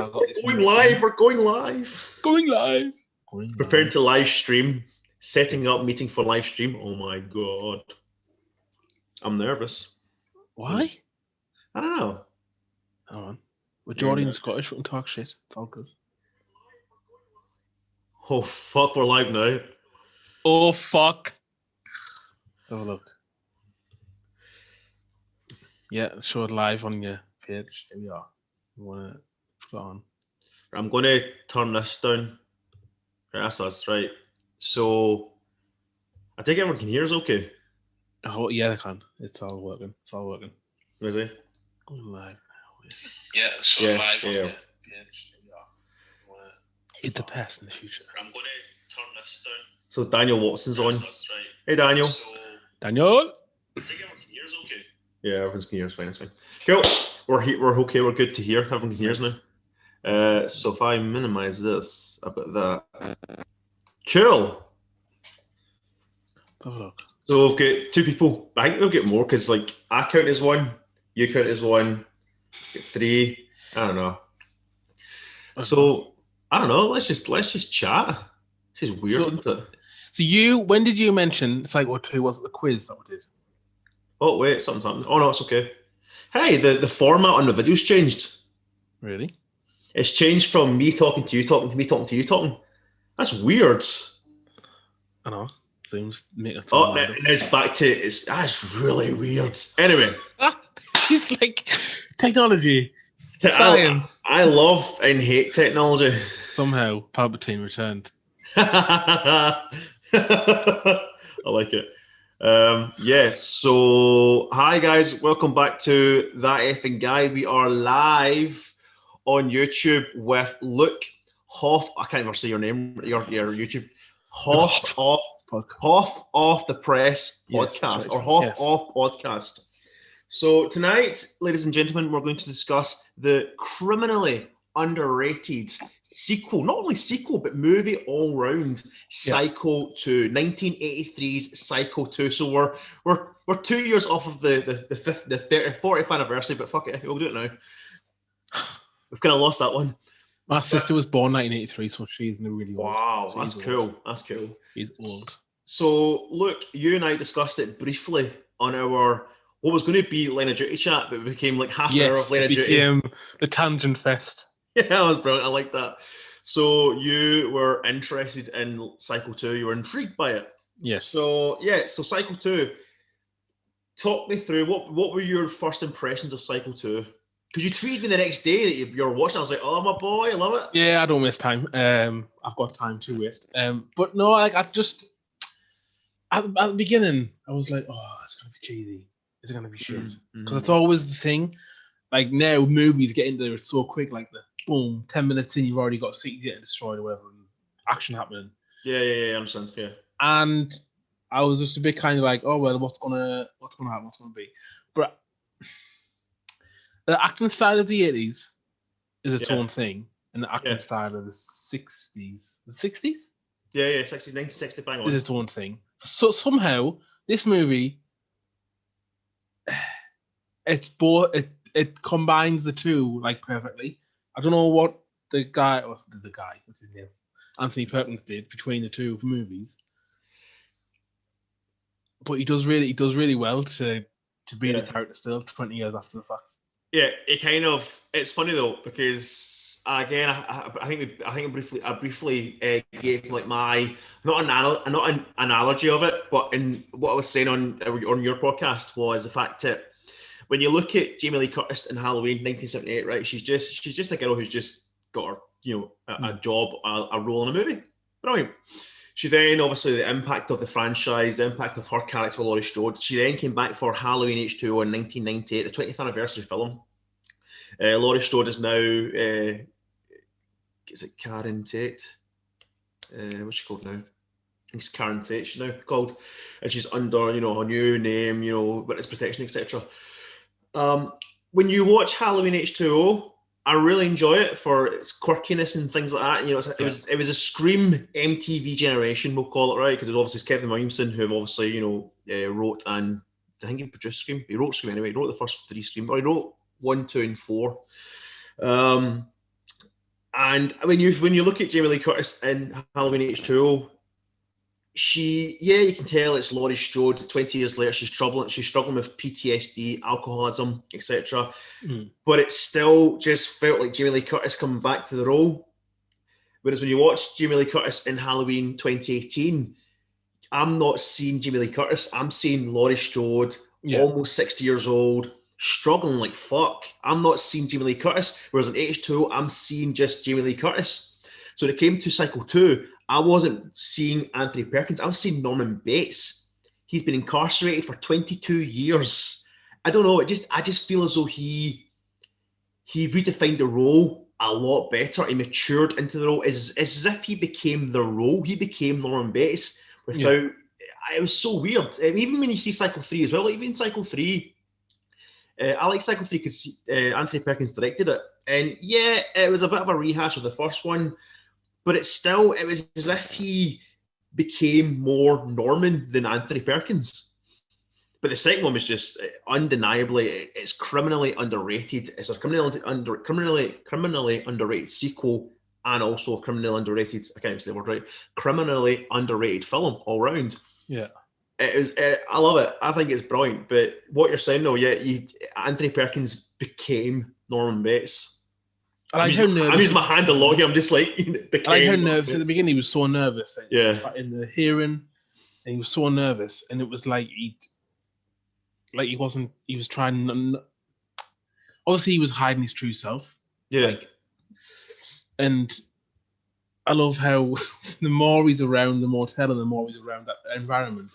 I got this. We're going live. We're going live. Going live. Preparing to live stream. Setting up meeting for live stream. Oh my god. I'm nervous. Why? I don't know. Hang on. We're Geordie and Scottish. We can talk shit. It's all good. Oh fuck, we're live now. Oh fuck. Let's have a look. Yeah, show it live on your page. Here we are. You want to put it on? I'm going to turn this down. Right, that's us, right. So, I think everyone can hear us okay. Oh, yeah, they can. It's all working. It's all working. Is it? Going live now. Yeah, so live on your page. Here we are. Hit the pass in the future. I'm going to turn this down. So, Daniel Watson's on. That's right. Hey, Daniel. Daniel? I think everyone can hear us okay. Yeah, everyone's can hear us fine. It's fine. Cool. We're okay. We're good to hear. Everyone can hear us now. So if I minimize this, about that. Cool. Have a look. So we've got two people. I think we'll get more because, like, I count as one, you count as one, get three. I don't know. So I don't know. Let's just chat. This is weird, isn't it? So when did you mention it's like what? Who was it? The quiz that we did? Oh wait, something's happened. Oh no, it's okay. Hey, the format on the video's changed. Really? It's changed from me talking to you, talking to me, talking to you, talking. That's weird. I know. Zoom's making it. Oh, and it's back to that's really weird. Anyway, he's like technology, science. I love and hate technology. Somehow, Palpatine returned. I like it. Yeah, so hi guys, welcome back to That Effing Guy. We are live on YouTube with Luke Hoth. I can't even say your name, your YouTube. Hoth Off the Press podcast, yes, or Off Podcast. So tonight, ladies and gentlemen, we're going to discuss the criminally underrated sequel, not only sequel, but movie all round, Psycho 2, 1983's Psycho 2. So we're 2 years off of the 40th anniversary, but fuck it, we'll do it now. We've kind of lost that one. My sister was born 1983, so she's really old. Wow, that's cool. That's cool. She's old. So look, you and I discussed it briefly on our what was going to be Line of Duty chat, but it became like half an hour of Line of Duty. It became the Tangent Fest. Yeah, that was brilliant. I like that. So you were interested in Psycho 2. You were intrigued by it. Yes. So Psycho 2. Talk me through what were your first impressions of Psycho 2? Because you tweeted me the next day that you were watching. I was like, oh, my boy, I love it. Yeah, I don't waste time. I've got time to waste. But no, like I just at the beginning, I was like, oh, it's gonna be cheesy. Is it gonna be shit? Because it's always the thing. Like now, movies get into it so quick. Like the boom, 10 minutes in, you've already got cities getting destroyed or whatever, and action happening. Yeah, I understand. Yeah. And I was just a bit kind of like, oh well, what's gonna happen? What's gonna be? But the acting style of the 80s is its own thing, and the acting style of the 60s. The 60s? Yeah, 60s, 1960, bang on. Is its own thing. So somehow, this movie, it's both. It combines the two like perfectly. I don't know what the guy, what's his name, Anthony Perkins did between the two movies, but he does really well to be the character still 20 years after the fact. Yeah, it's funny though because again, I think I briefly gave like my not an analogy of it, but in what I was saying on your podcast was the fact that when you look at Jamie Lee Curtis in Halloween 1978, right? She's just a girl who's just got her a job, a role in a movie. Brilliant. She then, obviously, the impact of the franchise, the impact of her character, Laurie Strode. She then came back for Halloween H2O in 1998, the 20th anniversary film. Laurie Strode is now, is it Karen Tate? What's she called now? I think it's Karen Tate, she's now called. And she's under, her new name, witness protection, etc. When you watch Halloween H2O, I really enjoy it for its quirkiness and things like that. It was a Scream MTV generation, we'll call it, right? Because it was obviously Kevin Williamson who obviously wrote and I think he produced Scream. He wrote Scream anyway. He wrote the first 3 Scream, or he wrote 1, 2, and 4. And when you look at Jamie Lee Curtis in Halloween H2O, you can tell it's Laurie Strode. 20 years later, she's struggling with PTSD, alcoholism, etc. But it still just felt like Jamie Lee Curtis coming back to the role. Whereas when you watch Jamie Lee Curtis in Halloween 2018, I'm not seeing Jamie Lee Curtis. I'm seeing Laurie Strode, almost 60 years old, struggling like fuck. I'm not seeing Jamie Lee Curtis. Whereas in H2, I'm seeing just Jamie Lee Curtis. So when it came to Cycle 2, I wasn't seeing Anthony Perkins. I was seeing Norman Bates. He's been incarcerated for 22 years. I don't know. I just feel as though he redefined the role a lot better. He matured into the role. It's as if he became the role. He became Norman Bates without. It was so weird. Even when you see Cycle 3 as well, like even Cycle 3, I like Cycle 3 because Anthony Perkins directed it. And yeah, it was a bit of a rehash of the first one, but it was as if he became more Norman than Anthony Perkins. But the second one was just undeniably, it's criminally underrated. It's a criminally underrated sequel, and also a criminally underrated, I can't even say the word right, criminally underrated film all round. Yeah. I love it. I think it's brilliant. But what you're saying, though, Anthony Perkins became Norman Bates. I like how nervous. I'm using my hand a lot here. I'm just like, I like how nervous at the beginning. He was so nervous. Yeah. In the hearing, and he was so nervous, and it was like he was trying. Obviously, he was hiding his true self. Yeah. And I love how the more he's around the motel and the more he's around that environment,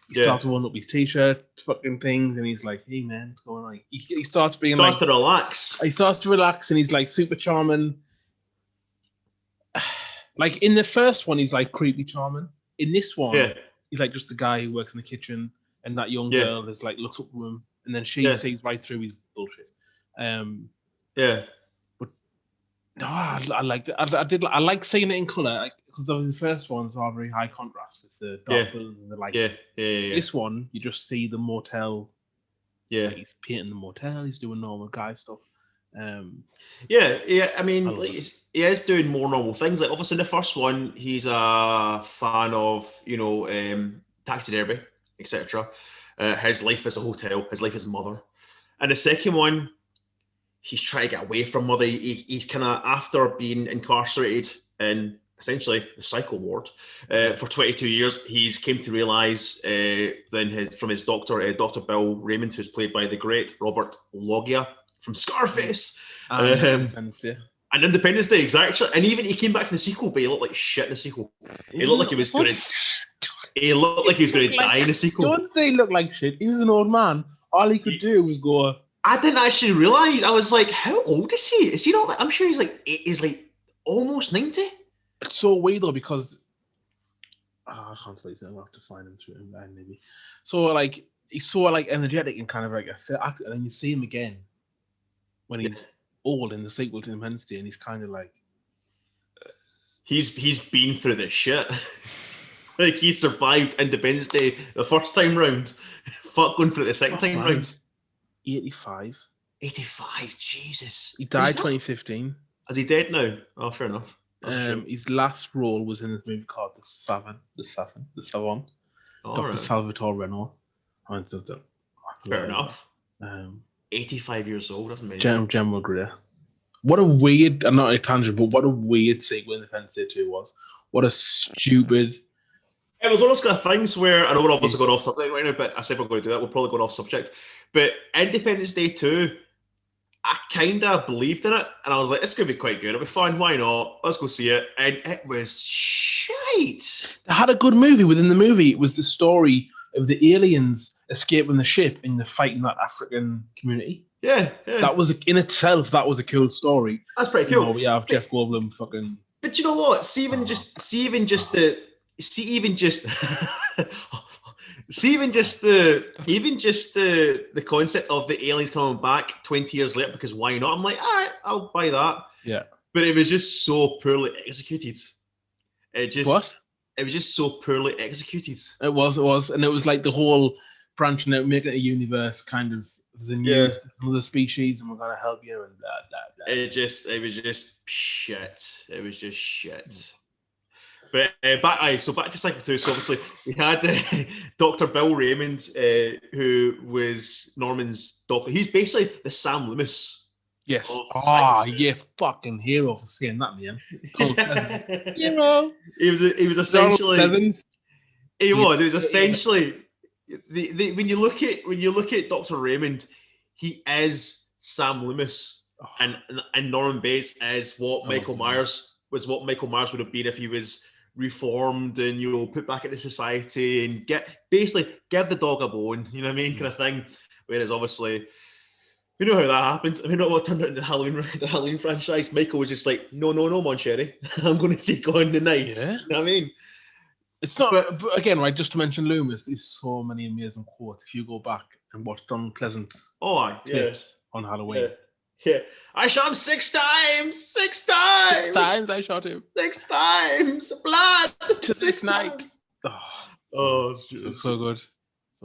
he starts rolling up his t-shirt, fucking things, and he's like, "Hey man, what's going on?" He starts being to relax. He starts to relax, and he's like super charming. Like in the first one, he's like creepy charming. In this one, he's like just the guy who works in the kitchen, and that young girl is like looks up to him, and then she sees right through his bullshit. But no, I liked it. I like seeing it in color because the first ones are very high contrast with the dark buildings and the lights. This one, you just see the motel. Like he's painting the motel. He's doing normal guy stuff. I mean, he is doing more normal things. Like obviously, in the first one, he's a fan of taxidermy, etc. His life is a hotel. His life is mother. And the second one, he's trying to get away from mother. He's kind of, after being incarcerated in essentially the cycle ward for 22 years, he's came to realise from his doctor, Dr. Bill Raymond, who's played by the great Robert Loggia from Scarface. Independence Day. And Independence Day, exactly. And even he came back for the sequel, but he looked like shit in the sequel. He looked like he was going to... He looked like he was going to die in the sequel. Don't say he looked like shit. He was an old man. All he could do was go... I didn't actually realise. I was like, how old is he? Is he not like... I'm sure he's like almost 90. It's so weird though, because... I can't wait. I'll have to find him through him maybe. So like, he's so like energetic and kind of like... And then you see him again when he's old in the sequel to Independence Day, and he's kind of like... He's been through this shit. Like, he survived Independence Day the first time round. Fuck going through the second time round. 85. 85, Jesus. He died 2015. Is he dead now? Oh, fair enough. His last role was in this movie called The Savant. Dr. Salvatore Renault. Fair enough. 85 years old, that's amazing. General Greer. What a weird, I'm not a tangent, but what a weird sequel Independence Day 2 was. What a stupid... It was one of those kind of things where, I know we're obviously going off subject right now, but I said we're going to do that. We're probably going off subject. But Independence Day 2, I kind of believed in it. And I was like, it's going to be quite good. It'll be fun. Why not? Let's go see it. And it was shite. They had a good movie within the movie. It was the story of the aliens escaping the ship in the fight in that African community. Yeah. That was, in itself, that was a cool story. That's pretty cool. You know, we have Jeff Goldblum fucking... But you know what? See even just the concept of the aliens coming back 20 years later, because why not? I'm like, all right, I'll buy that. Yeah. But it was just so poorly executed. It was just so poorly executed. It was. And it was like the whole branching out, making it a universe kind of there's another species, and we're gonna help you, and blah blah blah. It was just shit. It was just shit. But back to Cycle 2. So obviously we had Dr. Bill Raymond, who was Norman's doctor. He's basically the Sam Loomis. Yes. Yeah, fucking hero for saying that, man. Hero. He was essentially. He was essentially when you look at Dr. Raymond, he is Sam Loomis, and Norman Bates is what Michael Myers would have been if he was reformed and put back into society and give the dog a bone, you know what I mean, kind of thing. Whereas obviously, you know how that happened. I mean, not what turned out in the Halloween franchise. Michael was just like, no, Moncherry, I'm going to take on the knife. Yeah. You know what I mean? It's not, but again, right, just to mention Loomis, there's so many amazing quotes. If you go back and watch Donald Pleasant's clips on Halloween. Yeah. I shot him 6 times. 6 times. 6 times I shot him. 6 times. Blood. To 6 nights. It's so good.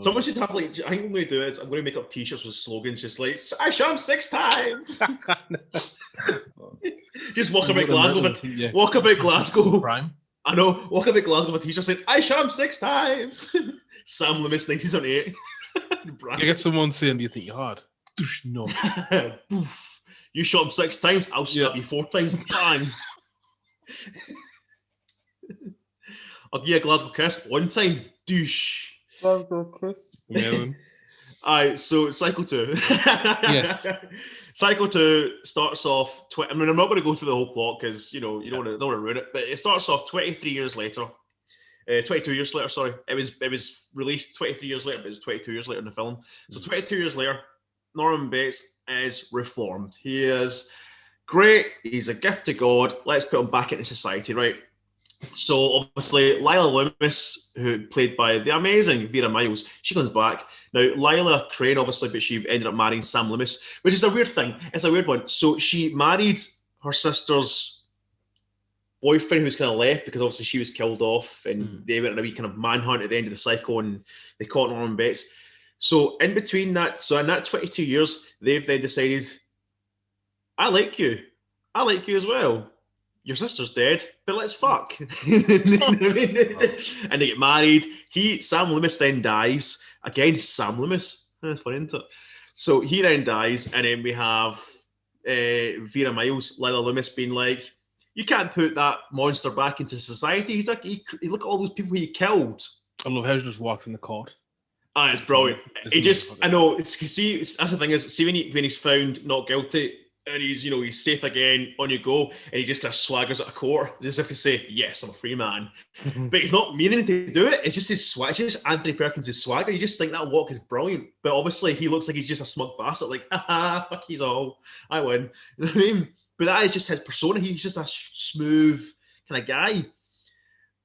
Someone should have, like, I think what I'm going to do is I'm going to make up t-shirts with slogans just like, I shot him 6 times. Just walk about Glasgow. Walk about Glasgow. Prime. I know. Walk about Glasgow with a t-shirt saying, I shot him 6 times. Sam Loomis, 1978. You get someone saying, do you think you're hard? No. You shot him 6 times, I'll stab you 4 times. Bang. I'll give you a Glasgow kiss 1 time. Douche. Glasgow kiss. Yeah. Alright, so Cycle 2. Yes. Cycle 2 starts off. I'm not going to go through the whole plot because you don't want to ruin it. But it starts off 23 years later. 22 years later. Sorry, it was released 23 years later, but it was 22 years later in the film. So 22 years later, Norman Bates is reformed. He is great. He's a gift to God. Let's put him back into society, right? So obviously Lila Loomis, who played by the amazing Vera Miles, she comes back. Now Lila Crane, obviously, but she ended up marrying Sam Loomis, which is a weird thing. It's a weird one. So she married her sister's boyfriend, who was kind of left because obviously she was killed off, and they went on a wee kind of manhunt at the end of the cycle, and they caught Norman Bates. So in between that, so in that 22 years, they've then decided, I like you as well. Your sister's dead, but let's fuck. And they get married. Sam Loomis then dies. Again, Sam Loomis. That's funny, isn't it? So he then dies, and then we have Vera Miles, Lila Loomis, being like, you can't put that monster back into society. He's like, look at all those people he killed. I love how he just walks in the court. It's brilliant. I know. See, that's the thing is, see when he's found not guilty, and he's safe again, on you go, and he just kind of swaggers at a court, just have to say, yes, I'm a free man. But he's not meaning to do it. It's just his swag. It's just Anthony Perkins' swagger. You just think that walk is brilliant. But obviously he looks like he's just a smug bastard, like, haha, fuck he's all, I win. You know what I mean? But that is just his persona. He's just a smooth kind of guy.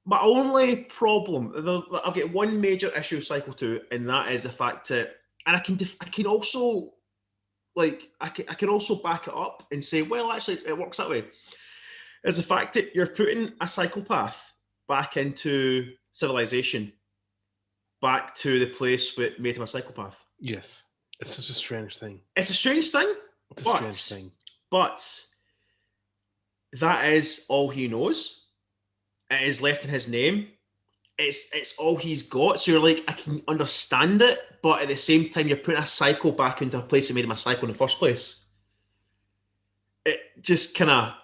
My only problem, I've got one major issue with Cycle 2, and that is the fact that, and I can also back it up and say, well, actually, it works that way. Is the fact that you're putting a psychopath back into civilization, back to the place that made him a psychopath. Yes. It's such a strange thing. It's a strange thing. But that is all he knows. It is left in his name. It's all he's got. So you're like, I can understand it, but at the same time, you're putting a psycho back into a place that made him a psycho in the first place. It just kind of,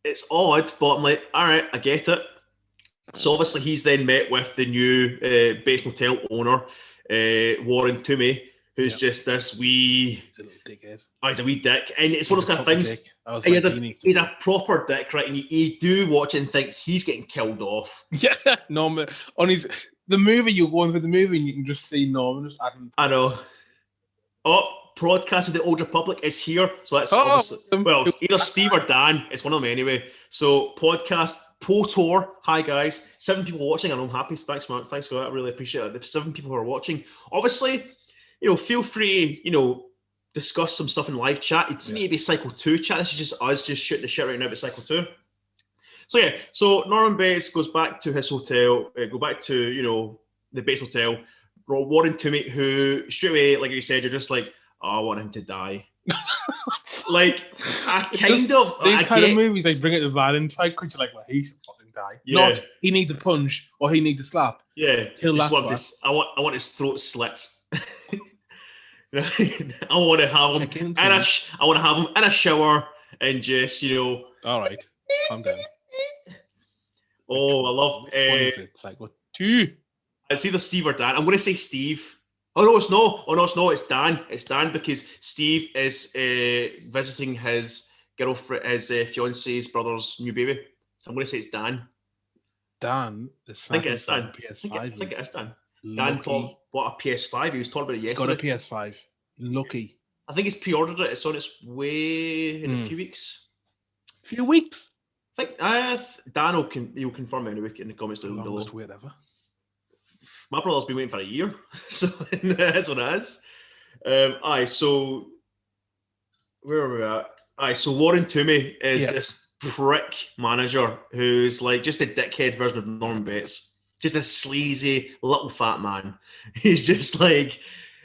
it's odd, but I'm like, all right, I get it. So obviously he's then met with the new Bates Motel owner, Warren Toomey, who's just this wee... He's a little dickhead. Oh, he's a wee dick. And it's one of those kind of things... He's a proper dick, right? And you do watch it and think he's getting killed off. Yeah, Norman. The movie, you're going through the movie and you can just see Norman just adding... I know. Oh, Podcast of the Old Republic is here. So that's obviously... Well, either Steve or Dan. It's one of them anyway. So Podcast... POTOR, hi guys. 7 people watching, and I'm happy. Thanks for that. I really appreciate it. There's 7 people who are watching. Obviously, feel free, discuss some stuff in live chat. It doesn't need to be Cycle 2 chat. This is just us just shooting the shit right now about Cycle 2. So Norman Bates goes back to his hotel, go back to, the Bates Motel. Warren Toomey, who straight away, like you said, you're just like, I want him to die. Like, I these kind of movies, they bring it to violence side because you're like, well, he should fucking die. Yeah. Not he needs a punch or he needs a slap. Yeah. Kill that I want his throat slit. I want to have him I want to have him in a shower and just, All right, calm down. Oh, I love it's like what 2? It's either Steve or Dan. I'm going to say Steve. Oh no, it's no. Oh no, it's no. It's Dan. It's Dan because Steve is visiting his girlfriend, his fiance's brother's new baby. So I'm going to say it's Dan. Dan is I think it's Dan. PS5. I think it is Dan. Dan bought a PS5. He was talking about it yesterday. Got a PS5. Lucky. I think he's pre-ordered it. It's on its way in a few weeks. Few weeks. I think Dan will confirm anyway in the comments down below. Longest wait ever. My brother's been waiting for a year, so that's what it is. So where are we at? So Warren Toomey is this prick manager who's like just a dickhead version of Norman Bates, just a sleazy little fat man. He's just like,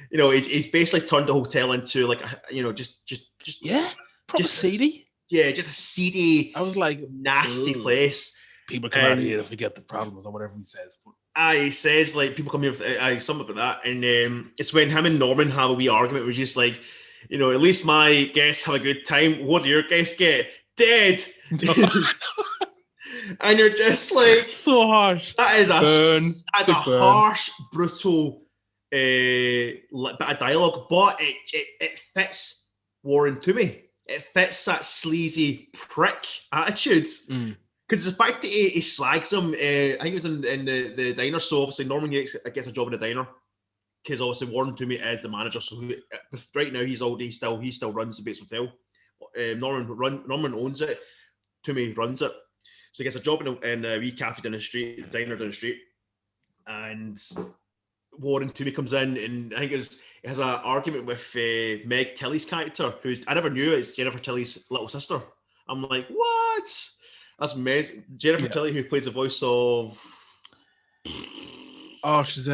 he's basically turned the hotel into like, proper seedy. Yeah, just a seedy. I was like, nasty place. People come out of here to forget the problems or whatever he says. He says like people come here. Something about that, and it's when him and Norman have a wee argument. We're just like, at least my guests have a good time. What do your guests get? Dead. And you're just like, so harsh. That is a harsh, brutal bit of dialogue, but it fits Warren Toomey. It fits that sleazy prick attitude. Because the fact that he slags him, I think it was in the diner. So obviously Norman gets a job in the diner because obviously Warren Toomey is the manager. So right now he still runs the Bates Hotel. Norman owns it. Toomey runs it. So he gets a job in a wee cafe down the street, the diner down the street, and Warren Toomey comes in, and I think he has an argument with Meg Tilly's character, who I never knew is Jennifer Tilly's little sister. I'm like, what? That's amazing. Jennifer Tilly, who plays the voice of... Oh, she's...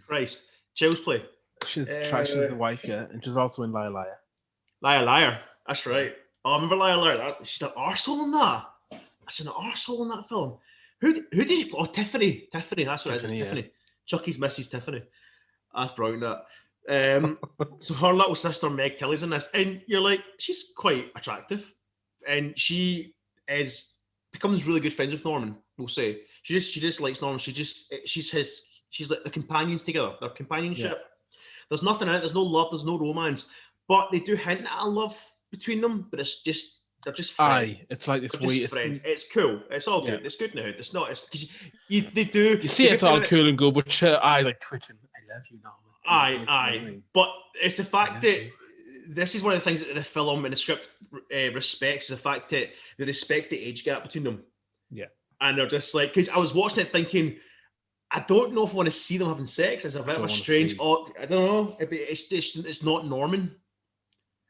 Christ. Child's Play. She's the wife, and she's also in Liar Liar. Liar Liar. That's right. Oh, I remember Liar Liar. She's an arsehole in that. That's an arsehole in that film. Who did you play? Oh, Tiffany. Tiffany, that's what it is. Tiffany. Chucky's Mrs. Tiffany. That's brilliant, that. So her little sister, Meg Tilly's in this, and you're like, she's quite attractive. And she becomes really good friends with Norman, we'll say. She just likes Norman. She's like the companions together, their companionship. Yeah. There's nothing in it, there's no love, there's no romance. But they do hint at a love between them, but it's just they're just friends. Aye, it's like this weird friends. It's cool. It's all good. It's good now. It's not. It's because you see it's all cool and good, but her eyes like twitching. I love you now. Aye. But it's the fact that this is one of the things that the film and the script respects, the fact that they respect the age gap between them. Yeah. And they're just like, because I was watching it thinking, I don't know if I want to see them having sex. It's a bit of a strange. I don't know. It's not Norman.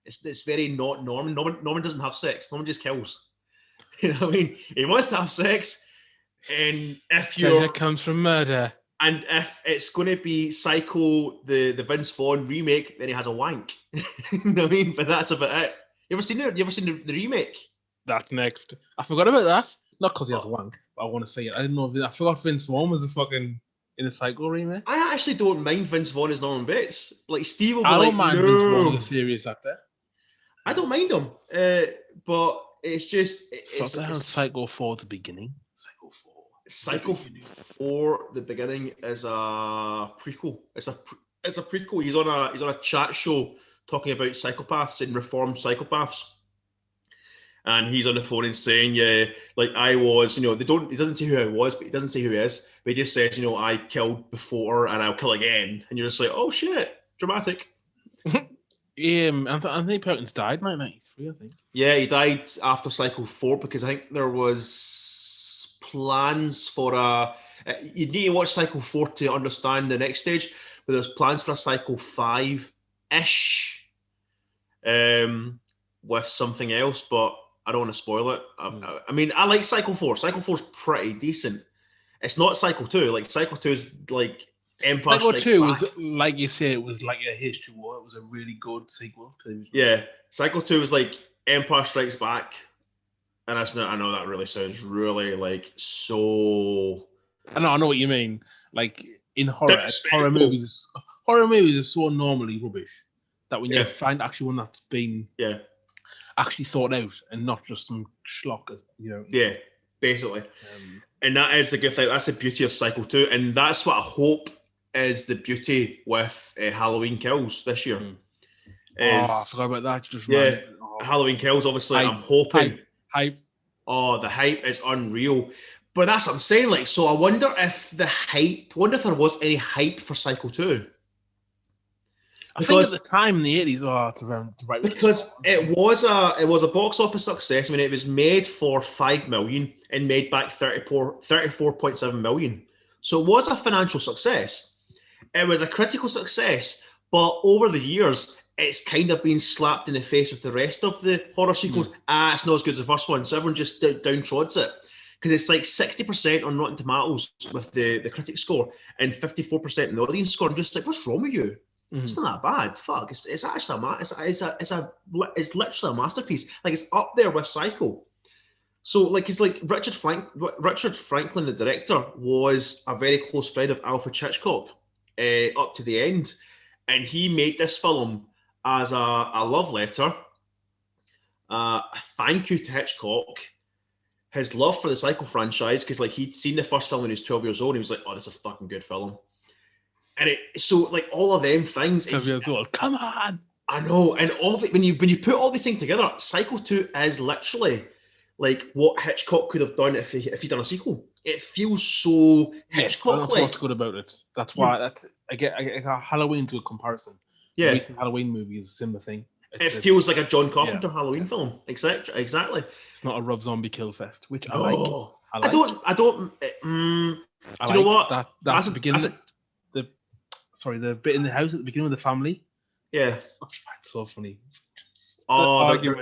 It's very not Norman. Norman doesn't have sex. Norman just kills. You know what I mean? He wants to have sex, and if pleasure comes from murder. And if it's going to be Psycho, the Vince Vaughn remake, then he has a wank. You know what I mean? But that's about it. You ever seen it? You ever seen the remake? That's next. I forgot about that. Not because he has a wank, but I want to say it. I didn't know. I forgot Vince Vaughn was in the Psycho remake. I actually don't mind Vince Vaughn as Norman Bates. Like Steve will be I don't mind Vince Vaughn as a serious actor. I don't mind him, but it's just it's Psycho 4 the beginning. Psycho 4 the beginning is a prequel. It's a prequel. He's on a chat show talking about psychopaths and reformed psychopaths, and he's on the phone and saying, "Yeah, like I was, he doesn't say who I was, but he doesn't say who he is, but he just says, I killed before and I'll kill again," and you're just like, "Oh shit, dramatic." Anthony Perkins died in 1993, I think. Yeah, he died after Psycho 4 because I think there was plans for you need to watch Psycho 4 to understand the next stage, but there's plans for a Psycho 5-ish with something else, but I don't want to spoil it. I mean, I like Psycho 4. Psycho 4 is pretty decent. It's not Psycho 2. Like, Psycho 2 is like Empire Psycho Strikes 2 Back. was, like you say, it was like a H2O. It was a really good sequel. Yeah, Psycho 2 was like Empire Strikes Back. And I know that really sounds really like so... I know what you mean. Like in horror disrespectful. horror movies are so normally rubbish that when you Yeah. find actually one that's been actually thought out and not just some schlock, you know. Yeah, basically. And that is the good thing. That's the beauty of Psycho 2, and that's what I hope is the beauty with Halloween Kills this year. I forgot about that. Just reminded me. Halloween Kills. Obviously, Hype, I'm hoping. Hype. Oh, the hype is unreal. But that's what I'm saying. Like, so I wonder if there was any hype for Psycho 2. I think at the time in the 80s, it's around the right. Because it was a box office success. I mean, it was made for $5 million and made back 34.7 million. So it was a financial success. It was a critical success, but over the years, it's kind of been slapped in the face with the rest of the horror sequels. It's not as good as the first one, so everyone just downtrods it. Because it's like 60% on Rotten Tomatoes with the critic score and 54% in the audience score. I'm just like, what's wrong with you? It's not that bad. Fuck, it's actually it's literally a masterpiece. Like, it's up there with Psycho. So, like, it's like Richard Franklin, the director, was a very close friend of Alfred Hitchcock up to the end, and he made this film as a love letter, a thank you to Hitchcock, his love for the Psycho franchise, because like he'd seen the first film when he was 12 years old, and he was like, "Oh, this is a fucking good film." And so like all of them things. 12 years old. Come on. I know, and all of it, when you put all these things together, Psycho 2 is literally like what Hitchcock could have done if he'd done a sequel. It feels so Hitchcock-like. That's what's good about it. That's why I get Halloween to a comparison. Yeah, the recent Halloween movie is a similar thing. It feels like a John Carpenter Halloween film. Exactly. It's not a Rob Zombie kill fest, which I like. I don't. Do you know what? That's the beginning. The bit in the house at the beginning with the family. Yeah. It's so funny. Oh, they're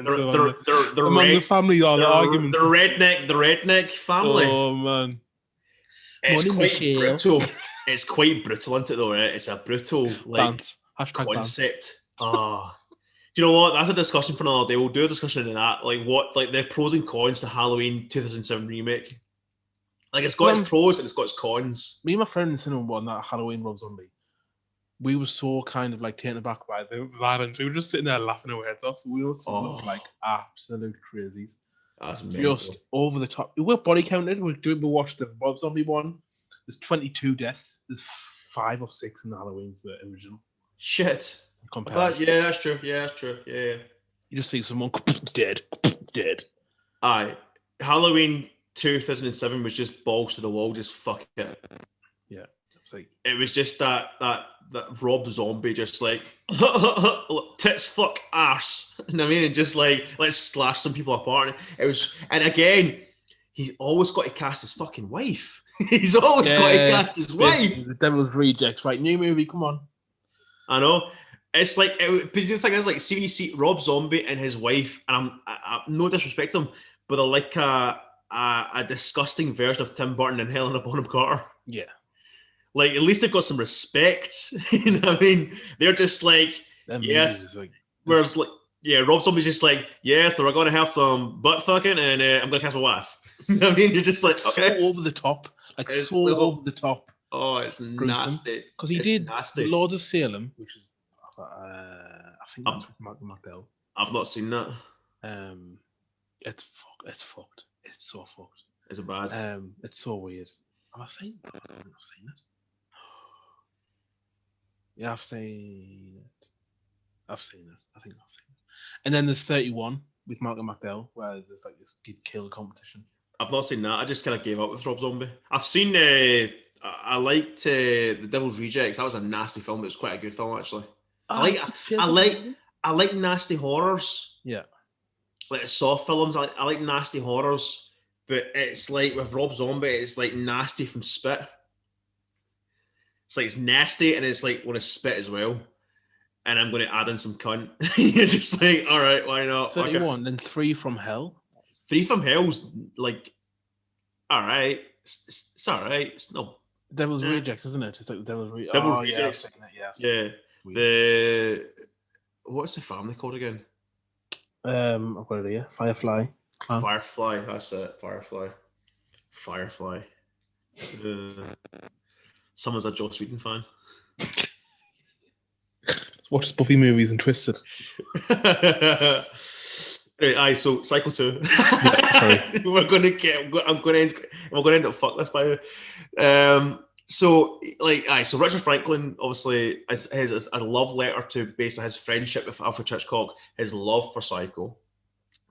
among the family. The arguments. The redneck family. Oh man. It's quite brutal. It's quite brutal, isn't it? Though, right? It's a brutal concept. Do you know what? That's a discussion for another day. We'll do a discussion on that. Like the pros and cons to Halloween 2007 remake. Like, it's got its pros and it's got its cons. Me and my friend in the cinema on that Halloween Rob Zombie, we were so kind of like taken aback by the violence. We were just sitting there laughing our heads off. We were like absolute crazies. That's mental. Just over the top. We're body counted. We watched the Rob Zombie one. There's 22 deaths. There's 5 or 6 in the Halloween, the original. Shit. Yeah, that's true. Yeah. You just see someone dead. Aye. Halloween 2007 was just balls to the wall, just fuck it. Yeah. It was just that Rob Zombie just like tits fuck arse. You know what I mean? And just like, let's slash some people apart. And again, he's always got to cast his fucking wife. He's always got to cast his wife. The Devil's Rejects, right? New movie, come on. I know. It's like, but the thing is, like, see when you see Rob Zombie and his wife, and I'm no disrespect to them, but they're like a disgusting version of Tim Burton and Helena Bonham Carter. Yeah. Like, at least they've got some respect. You know what I mean? They're just like, yes. Whereas, like, Rob Zombie's just like, so we're going to have some butt fucking, and I'm going to cast my wife. You know what I mean? You're just like, okay. So over the top. Like, it's so over the top. Oh, it's nasty. Because he did Lords of Salem, which is, I think that's with Malcolm McDowell. I've not seen that. It's fucked. It's so fucked. Is it bad? It's so weird. Have I seen it? I think I've seen it. Yeah, I've seen it. I think I've seen it. And then there's 31 with Malcolm McDowell, where there's like this kid kill competition. I've not seen that. I just kind of gave up with Rob Zombie. I've seen. I liked The Devil's Rejects. That was a nasty film. It was quite a good film, actually. I like nasty horrors. Yeah. Like soft films. I like nasty horrors, but it's like with Rob Zombie, it's like nasty from spit. It's like it's nasty and it's like want to spit as well. And I'm going to add in some cunt. You're just like, all right, why not? 31, then 3 from Hell. 3 from Hell's like, all right. It's all right. It's no Devil's Rejects, isn't it? It's like the Devil's Rejects. Devil's Oh Rejects. yeah, I've seen it. What's the family called again? I've got it here. Firefly. Firefly. That's it. Firefly. Someone's a Joss Whedon fan. Watch Buffy movies and Twisted. Aye, so Cycle 2. Sorry. I'm gonna end up fuck this by the way. So Richard Franklin obviously has a love letter to basically his friendship with Alfred Hitchcock, his love for Psycho.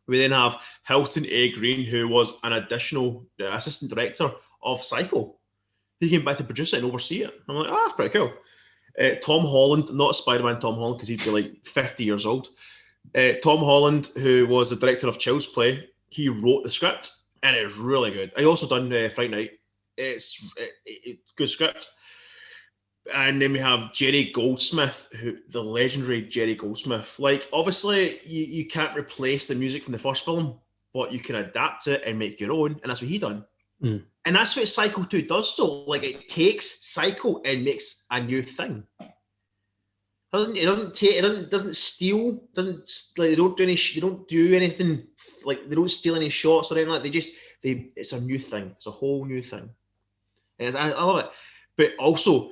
We then have Hilton A. Green, who was an additional assistant director of Psycho. He came back to produce it and oversee it. I'm like, that's pretty cool. Tom Holland, not Spider-Man Tom Holland, because he'd be like 50 years old. Tom Holland, who was the director of Child's Play, he wrote the script, and it was really good. I also done Fright Night. It's good script. And then we have Jerry Goldsmith, the legendary Jerry Goldsmith. Like, obviously, you can't replace the music from the first film, but you can adapt it and make your own, and that's what he done. Mm. And that's what Psycho 2 does. So, like, it takes Psycho and makes a new thing. It doesn't steal. They don't do anything. Like, they don't steal any shots or anything like that. It's a new thing. It's a whole new thing. And I love it. But also,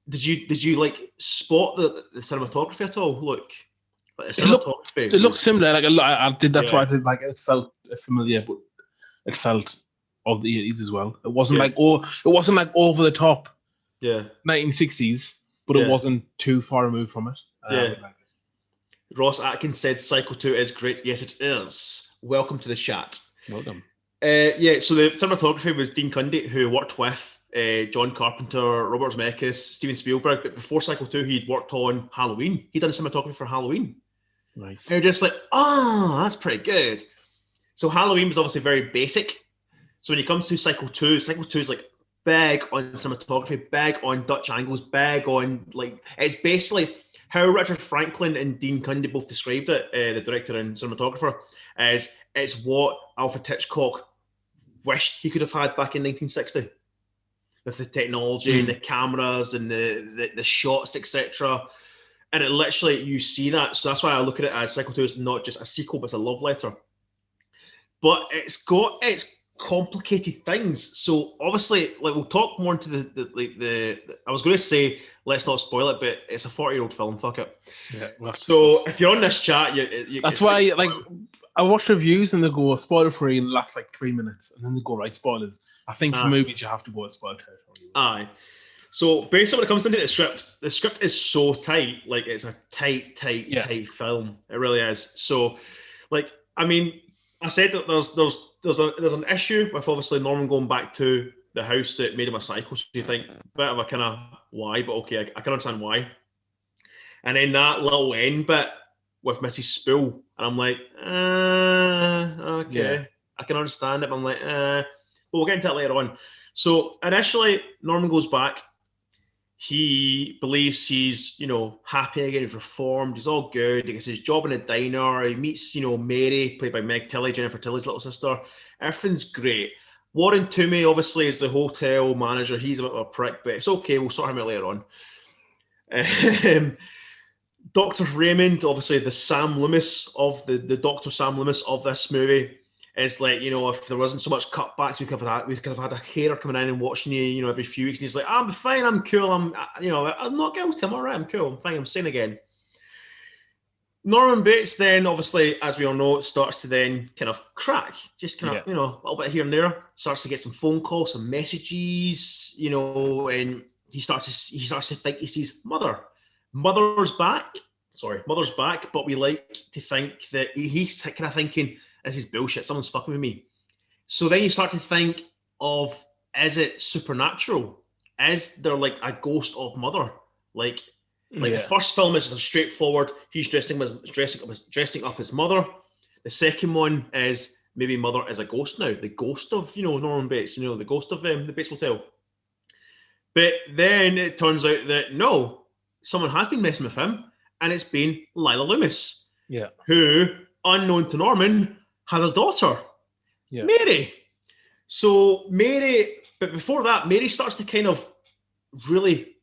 did you like spot the cinematography at all? Look, like the cinematography. It looked similar. Like I did. That's why I did. Like, it felt familiar, but it felt of the 80s as well. It wasn't it wasn't like over the top. Yeah. 1960s, but it wasn't too far removed from it. Ross Atkins said Psycho 2 is great. Yes, it is. Welcome to the chat. Welcome. So the cinematography was Dean Cundey, who worked with John Carpenter, Robert Zemeckis, Steven Spielberg. But before Psycho 2, he'd worked on Halloween. He'd done the cinematography for Halloween. Nice. And you're just like, that's pretty good. So Halloween was obviously very basic. So when it comes to Psycho 2 is like big on cinematography, big on Dutch angles, big on, like, it's basically how Richard Franklin and Dean Cundey both described it, the director and cinematographer, is it's what Alfred Hitchcock wished he could have had back in 1960 with the technology and the cameras and the shots, etc. And it literally, you see that. So that's why I look at it as Psycho 2 is not just a sequel, but it's a love letter. But it's got its complicated things. So obviously, like, we'll talk more into the I was going to say, let's not spoil it, but it's a 40-year-old film. Fuck it. Yeah. So if you're on this chat, that's why, like, I watch reviews and they go spoiler free in the last like 3 minutes, and then they go right spoilers. I think for movies you have to go at spoiler territory. Aye. So basically, when it comes down to the script is so tight. Like, it's a tight film. It really is. So, like, I mean, I said that there's an issue with obviously Norman going back to the house that made him a psycho. So you think, bit of a kind of why, but okay, I can understand why. And then that little end bit with Mrs. Spool, and I'm like, okay, I can understand it, but I'm like, but we'll get into that later on. So initially, Norman goes back. He believes he's, happy again. He's reformed. He's all good. He gets his job in a diner. He meets, Mary, played by Meg Tilly, Jennifer Tilly's little sister. Everything's great. Warren Toomey, obviously, is the hotel manager. He's a bit of a prick, but it's okay. We'll sort him out later on. Dr. Raymond, obviously the Sam Loomis of the Dr. Sam Loomis of this movie, is like, if there wasn't so much cutbacks, we could have had a carer coming in and watching you, every few weeks. And he's like, I'm fine, I'm cool, I'm not guilty, I'm all right, I'm cool, I'm fine, I'm sane again. Norman Bates then, obviously, as we all know, starts to then kind of crack, just kind of, a little bit here and there. Starts to get some phone calls, some messages, and he starts to think he sees Mother's back, but we like to think that he's kind of thinking, this is bullshit, someone's fucking with me. So then you start to think of, is it supernatural? Is there like a ghost of Mother? Like the first film is straightforward, he's dressing up as Mother. The second one is maybe Mother is a ghost now, the ghost of, Norman Bates, the ghost of the Bates Motel. But then it turns out that no, someone has been messing with him, and it's been Lila Loomis, who, unknown to Norman, had a daughter, Mary. So Mary, but before that, Mary starts to kind of really,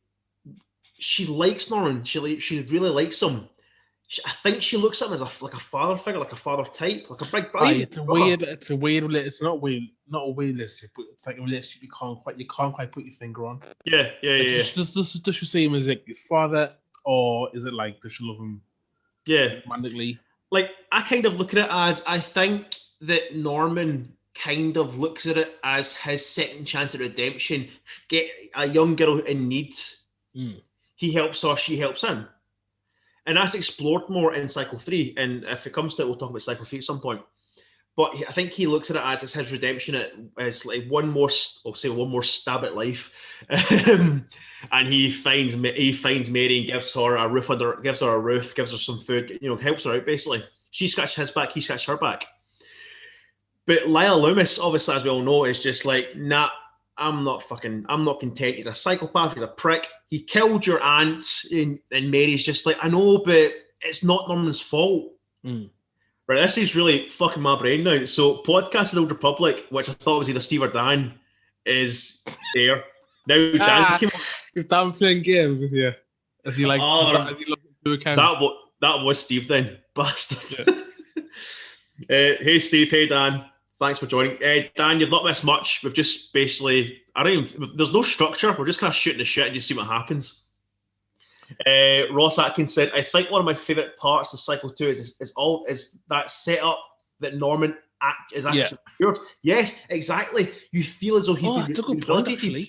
she likes Norman. She really likes him. I think she looks at him as like a father figure, like a father type, like a big brother. It's a weird. It's not a weird relationship, but it's like a relationship you can't quite put your finger on. Yeah. Does she see him as like his father, or is it like does she love him? Yeah, romantically. Like I kind of look at it as I think that Norman kind of looks at it as his second chance at redemption. Get a young girl in need. He helps her, she helps him. And that's explored more in Cycle 3. And if it comes to it, we'll talk about Cycle 3 at some point. But I think he looks at it as it's his redemption. As like one more stab at life, and he finds Mary and gives her a roof, gives her some food, helps her out basically. She scratched his back, he scratched her back. But Lila Loomis, obviously, as we all know, is just like, nah, I'm not content. He's a psychopath. He's a prick. He killed your aunt, and Mary's just like, I know, but it's not Norman's fault. Right, this is really fucking my brain now. So, Podcast of the Old Republic, which I thought was either Steve or Dan, is there. Now, Dan's came up. Is Dan playing games with you? Is he like, is he looking through accounts? That was Steve then. Bastard. Yeah. Hey, Steve. Hey, Dan. Thanks for joining. Dan, you've not missed much. We've just basically, there's no structure. We're just kind of shooting the shit and just see what happens. Ross Atkins said, I think one of my favourite parts of Cycle 2 is that setup that Norman is actually cured. Yes, exactly. You feel as though he's been rehabilitated.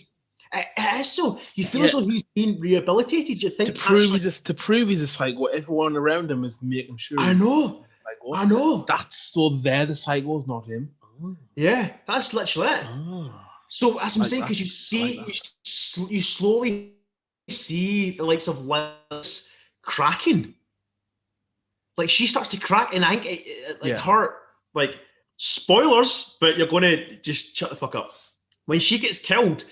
It is so. You feel as though he's been rehabilitated. You think to prove he's a psycho, everyone around him is making sure. I know. I know. That's so they're the psychos, not him. Yeah, that's literally it. So as I'm saying, because you see, you slowly see the likes of Liz cracking. Like she starts to crack, and I think her, like, spoilers, but you're going to just shut the fuck up. When she gets killed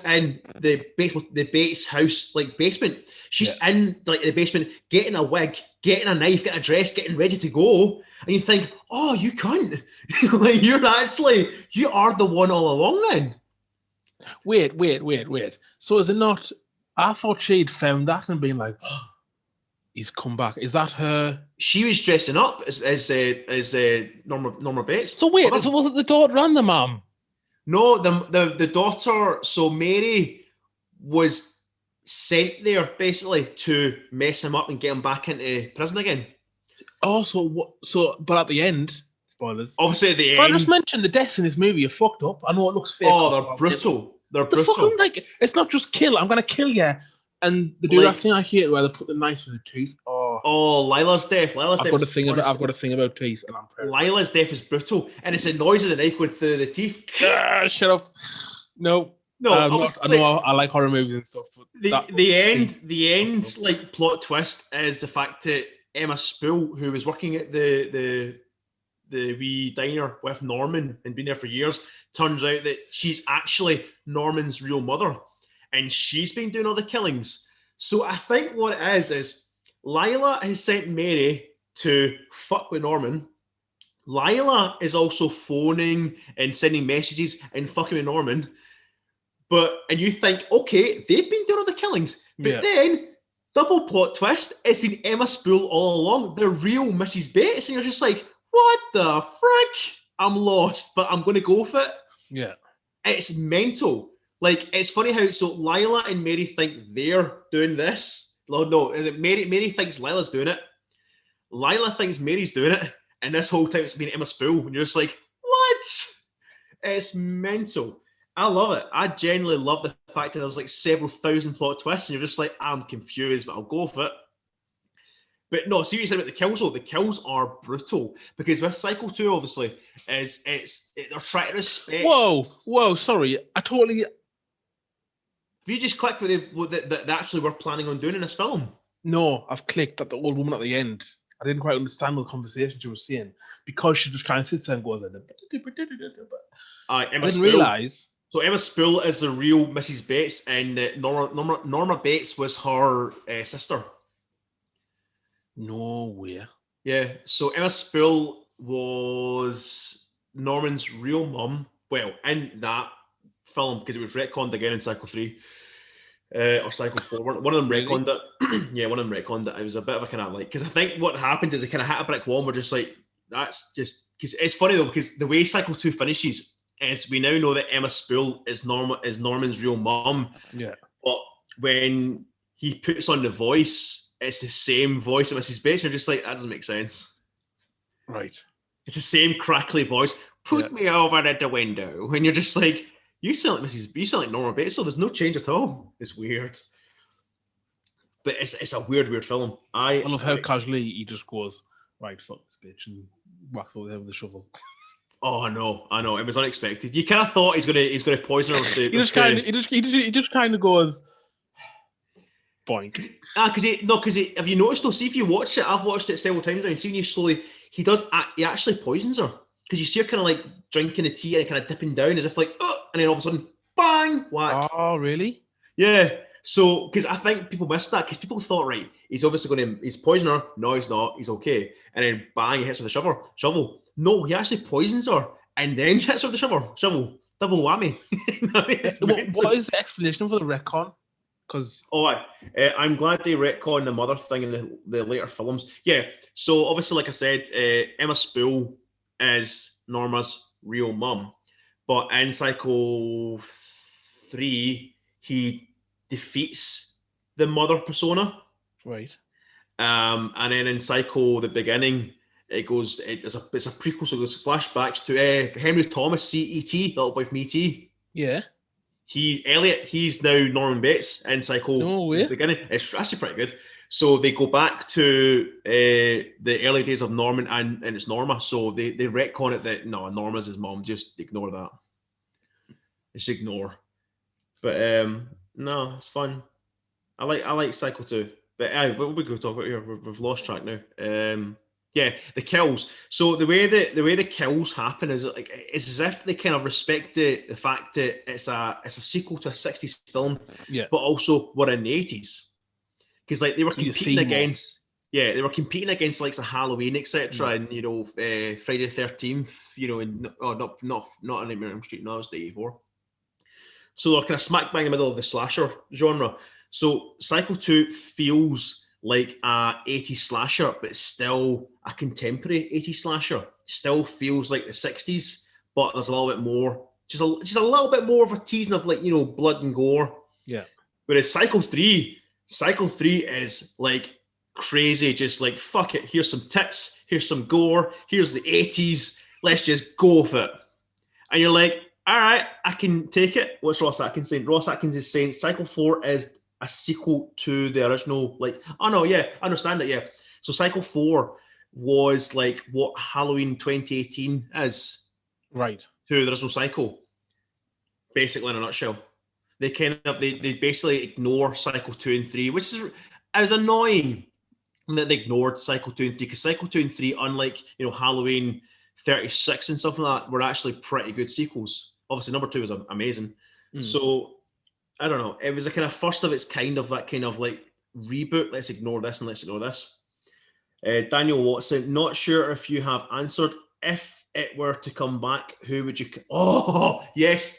in the Bates house, like, basement. She's in, like, the basement, getting a wig, getting a knife, getting a dress, getting ready to go. And you think, oh, you cunt. Like, you are the one all along then. Wait. So is it not, I thought she'd found that and been like, oh, he's come back. Is that her? She was dressing up as Norma Bates. So wait, so was it the daughter and the mum? No, the daughter, so Mary was sent there basically to mess him up and get him back into prison again. Oh, but at the end, spoilers. Obviously at the end. I just mentioned the deaths in this movie are fucked up. I know it looks fake. Oh, they're brutal. They're brutal. Fucking, like, it's not just kill, I'm going to kill you. And they do that thing I hate where they put the knife in the teeth. Oh, Lila's death. I've got a thing about teeth, and I'm proud. Lila's death is brutal, and it's the noise of the knife going through the teeth. Shut up. No. I know I like horror movies and stuff. The end, like, plot twist is the fact that Emma Spool, who was working at the wee diner with Norman and been there for years, turns out that she's actually Norman's real mother, and she's been doing all the killings. So I think what it is Lila has sent Mary to fuck with Norman. Lila is also phoning and sending messages and fucking with Norman. And you think, okay, they've been doing all the killings. But then, double plot twist, it's been Emma Spool all along, the real Mrs. Bates. And you're just like, what the frick? I'm lost, but I'm going to go for it. Yeah. It's mental. Like, it's funny how, so Lila and Mary think they're doing this. No, is it Mary thinks Lila's doing it. Lila thinks Mary's doing it. And this whole time it's been Emma Spool. And you're just like, what? It's mental. I love it. I genuinely love the fact that there's like several thousand plot twists. And you're just like, I'm confused, but I'll go for it. But no, seriously about the kills though. The kills are brutal. Because with Cycle 2, obviously, they're trying to respect... Whoa, sorry. Have you just clicked what they actually were planning on doing in this film? No, I've clicked at the old woman at the end. I didn't quite understand the conversation she was saying because she just kind of sits there and goes, I didn't realise. So Emma Spool is the real Mrs. Bates, and Norma Bates was her sister. No way. Yeah, so Emma Spool was Norman's real mum. Well, in that film, because it was retconned again in Cycle 3. or Psycho 4. One of them Really? retconned it. Yeah, one of them retconned it. It was a bit of a kind of like, because I think what happened is they kind of hit a brick wall and we're just like, that's just, because it's funny though, because the way Psycho 2 finishes is we now know that Emma Spool is Norman's real mum. Yeah. But when he puts on the voice, it's the same voice of Mrs. Bates. You're just like, that doesn't make sense. Right. It's the same crackly voice. Put me over at the window. And you're just like, you sound like Norma Bates, so there's no change at all. It's weird. But it's a weird film. I love how casually he just goes, right, fuck this bitch, and whacks over there with the shovel. Oh, I know. It was unexpected. You kind of thought he's gonna poison her with the. He just kind of goes, boink. Because have you noticed though? See if you watch it, I've watched it several times now, and seeing you slowly, he actually poisons her. Because you see her kind of like drinking the tea and kind of dipping down as if like, oh, and then all of a sudden, bang, whack. Oh, really? Yeah. So, because I think people missed that, because people thought, right, he's obviously he's poisoning her. No, he's not. He's okay. And then bang, he hits her with a shovel. No, he actually poisons her and then hits her with the shovel. Double whammy. What is the explanation for the retcon? Because I'm glad they retcon the mother thing in the later films. Yeah. So obviously, like I said, Emma Spool is Norma's real mum, but in Psycho 3, he defeats the mother persona. Right. And then in Psycho, the beginning, it's a prequel, so there's flashbacks to Henry Thomas, C.E.T., Little Boy from E.T. Yeah. He's now Norman Bates in Psycho. No way. The beginning. It's actually pretty good. So they go back to the early days of Norman and it's Norma. So they retcon it that no, Norma's his mom. Just ignore that. Just ignore. But no, it's fun. I like Psycho 2. But what we go talk about here? We've lost track now. Yeah, the kills. So the way the kills happen is like it's as if they kind of respect the fact that it's a sequel to a 60s film, but also we're in the 80s. Because like they were competing against like the Halloween, etc., and Friday the 13th, not on Nightmare on Elm Street, no, it was the 84. So they're kind of smack bang in the middle of the slasher genre. So Psycho 2 feels like a 80s slasher, but it's still a contemporary 80s slasher. Still feels like the 60s, but there's a little bit more, just a little bit more of a teasing of like, blood and gore. Yeah. Whereas Psycho 3 is like crazy, just like, fuck it, here's some tits, here's some gore, here's the 80s, let's just go with it. And you're like, all right, I can take it. What's Ross Atkins saying? Ross Atkins is saying Psycho 4 is a sequel to the original, like, oh no, yeah, I understand it, yeah. So Psycho 4 was like what Halloween 2018 is. Right. To the original Psycho. Basically, in a nutshell. They they basically ignore Psycho 2 and 3, which is annoying that they ignored Psycho 2 and 3, because Psycho 2 and 3, unlike, Halloween 36 and stuff like that, were actually pretty good sequels. Obviously, number 2 was amazing. So, I don't know. It was a kind of first of its kind of that kind of like reboot. Let's ignore this and let's ignore this. Daniel Watson, not sure if you have answered. If it were to come back, who would you? Oh, yes.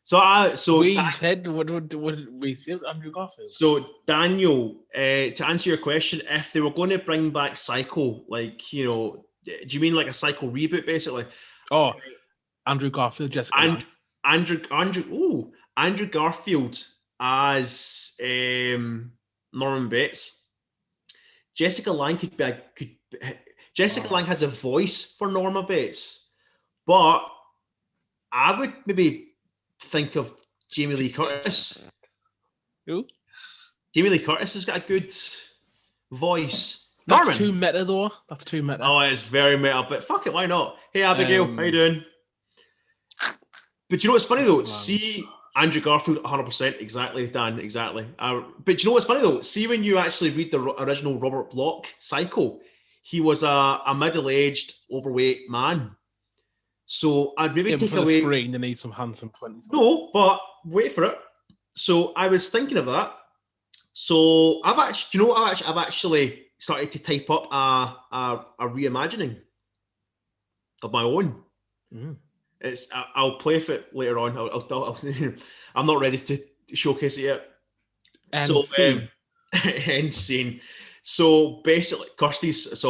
So we said what we said, Andrew Garfield. So Daniel, to answer your question, if they were going to bring back Psycho, like do you mean like a Psycho reboot, basically? Oh, Andrew Garfield, Jessica Lange. Andrew Garfield as Norman Bates. Jessica Lange Lange has a voice for Norma Bates, but I would maybe think of Jamie Lee Curtis. Who? Jamie Lee Curtis has got a good voice. That's Norman. too meta, though. That's too meta. Oh, it's very meta, but fuck it, why not? Hey, Abigail, how you doing? But you know what's funny, though? See, Andrew Garfield, 100%, exactly, Dan, exactly. But you know what's funny, though? See, when you actually read the original Robert Bloch Psycho, he was a middle-aged, overweight man. So I'd maybe take away. The screen, they need some handsome 20s. No, but wait for it. So I was thinking of that. So I've actually started to type up a reimagining of my own. I'll play with it later on. I'm not ready to showcase it yet. So, insane. So basically, Kirsty's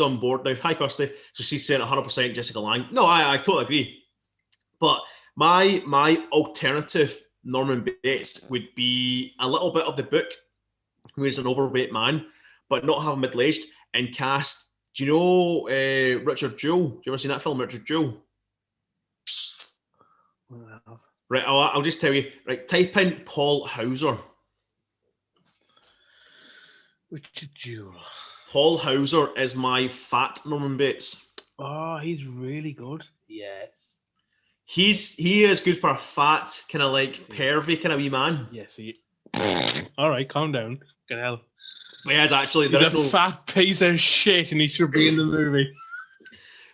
on board now. Hi, Kirsty. So she's saying 100% Jessica Lange. No, I totally agree. But my alternative Norman Bates would be a little bit of the book, who is an overweight man, but not have him middle-aged, and cast. Do you know Richard Jewell? Do you ever seen that film, Richard Jewell? Right, I'll just tell you. Right, type in Paul Hauser. Richard Jewell. Paul Hauser is my fat Norman Bates. Oh, he's really good. Yes. He is good for a fat, kind of like pervy kind of wee man. Yes. All right, calm down. Get hell. He is actually. He's a fat piece of shit, and he should be in the movie.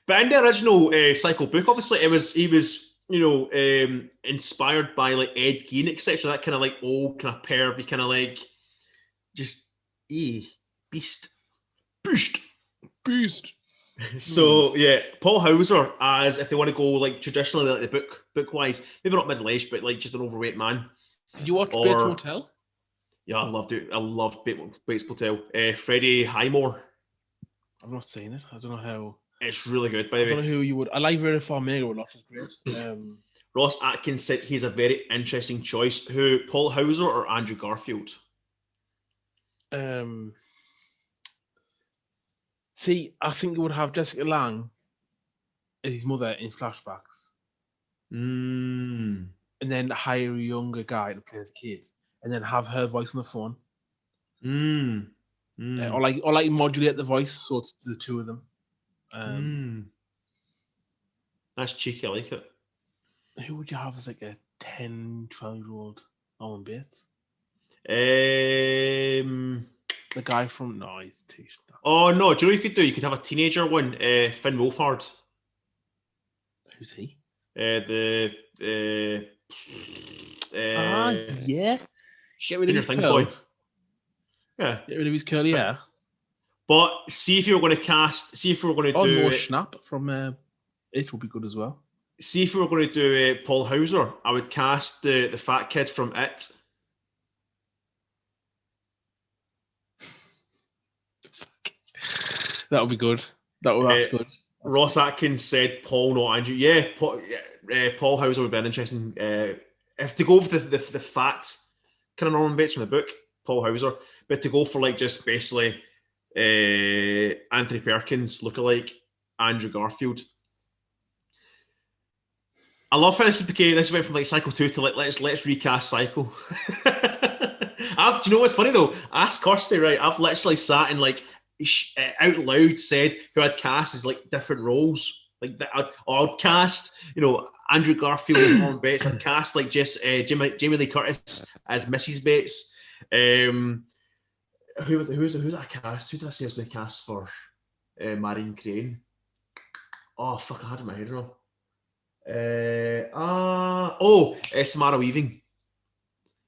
But in the original Psycho book, obviously, he was inspired by like Ed Gein, etc. That kind of like old, kind of pervy, kind of like just beast. So yeah, Paul Hauser as if they want to go like traditionally like the book wise, maybe not middle aged, but like just an overweight man. Did you watch Bates Motel? Yeah, I loved it. I loved Bates Motel. Freddie Highmore. I've not seen it. I don't know how. It's really good, by the way. I don't know who you would. I like Vera Farmiga a lot. She's great. Ross Atkins said he's a very interesting choice. Who, Paul Hauser or Andrew Garfield? See, I think you would have Jessica Lange as his mother in flashbacks. And then hire a younger guy to play his kid. And then have her voice on the phone. Or like modulate the voice so it's the two of them. That's cheeky, I like it. Who would you have as like a 10, 12-year-old Norman Bates? The guy from... No, he's too... Oh, no. Do you know what you could do? You could have a teenager one. Finn Wolfhard. Who's he? Yeah. Get rid of his curls. Yeah. Get rid of his curly hair. But see if you were going to cast... See if we were going to do... more Schnapp from... It would be good as well. See if we were going to do Paul Hauser. I would cast the fat kid from It. That would be good. That's good. Ross Atkins said Paul, not Andrew. Yeah, Paul Hauser would be an interesting... if to go with the fat kind of Norman Bates from the book, Paul Hauser, but to go for like just basically Anthony Perkins lookalike Andrew Garfield. I love how this went from like Psycho 2 to like let's recast Psycho. Do you know what's funny though? Ask Kirsty, right? I've literally sat and like out loud said who I'd cast as like different roles. Like that, I'd cast, Andrew Garfield as Norman Bates. I'd cast like just Jamie Lee Curtis as Mrs. Bates. Who's that cast? Who did I say I was going to cast for Marion Crane? Oh fuck! I had it in my head now. Samara Weaving.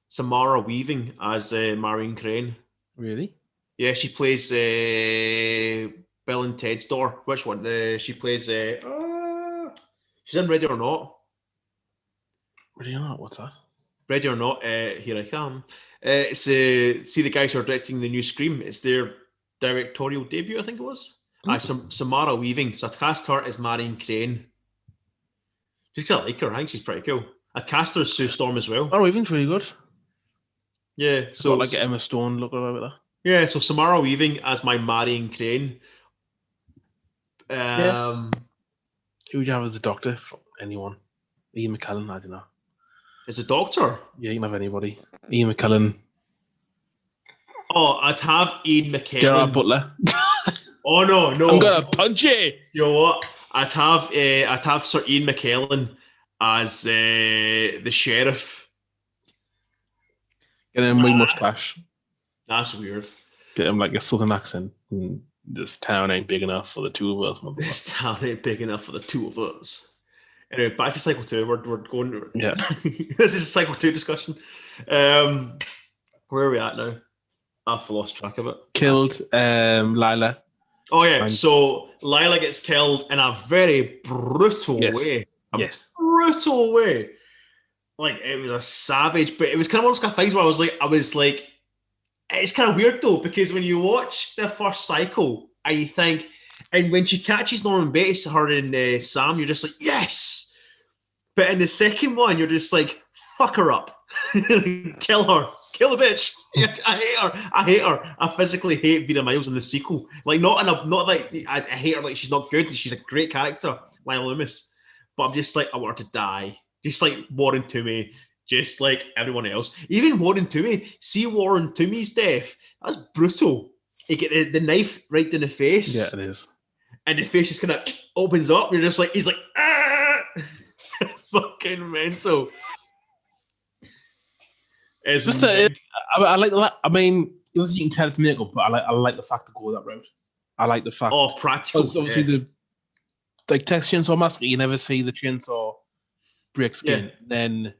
Samara Weaving as Marion Crane. Really? Yeah, she plays Bill and Ted's daughter. Which one? She plays. She's in Ready or Not. Ready or Not? What's that? Ready or Not. Here I come. It's see the guys who are directing the new Scream. It's their directorial debut, I think it was. Samara Weaving. So I cast her as Marion Crane. Just because I like her, I think she's pretty cool. I'd cast her as Sue Storm as well. Samara Weaving's really good. Yeah, so like Emma Stone look about that. Yeah, so Samara Weaving as my Marion Crane. Who would you have as the Doctor? Anyone? Ian McKellen? I don't know. As a Doctor? Yeah, you can have anybody. Ian McKellen. Oh, I'd have Ian McKellen. Gerard Butler. Oh no! I'm gonna punch you. You know what? I'd have Sir Ian McKellen as the sheriff. Get him a mustache. That's weird. Get him like a southern accent. This town ain't big enough for the two of us. This town ain't big enough for the two of us. Anyway, back to Cycle 2. We're going. Yeah. This is a Cycle 2 discussion. Where are we at now? I've lost track of it. Killed Lila. Oh yeah, so Lila gets killed in a very brutal way. Brutal way. Like it was a savage, but it was kind of one of those things where I was like, it's kind of weird though, because when you watch the first cycle, and you think, and when she catches Norman Bates, her and Sam, you're just like, yes. But in the second one, you're just like, fuck her up, kill her, kill the bitch. I hate her. I physically hate Vera Miles in the sequel. Like not like I hate her like she's not good. She's a great character, Lila Loomis. But I'm just like, I want her to die, just like Warren Toomey. Just like everyone else. Even Warren Toomey. See Warren Toomey's death. That's brutal. You get the knife right in the face. Yeah, it is. And the face just kind of opens up. You're just like, he's like, ah! Fucking mental. It's just I like that. I mean, it was you can tell it's makeup, but I like the fact to go that route. I like the fact. Oh, practical. Obviously, the Texas Chainsaw Massacre, you never see the chainsaw break skin. Yeah. Then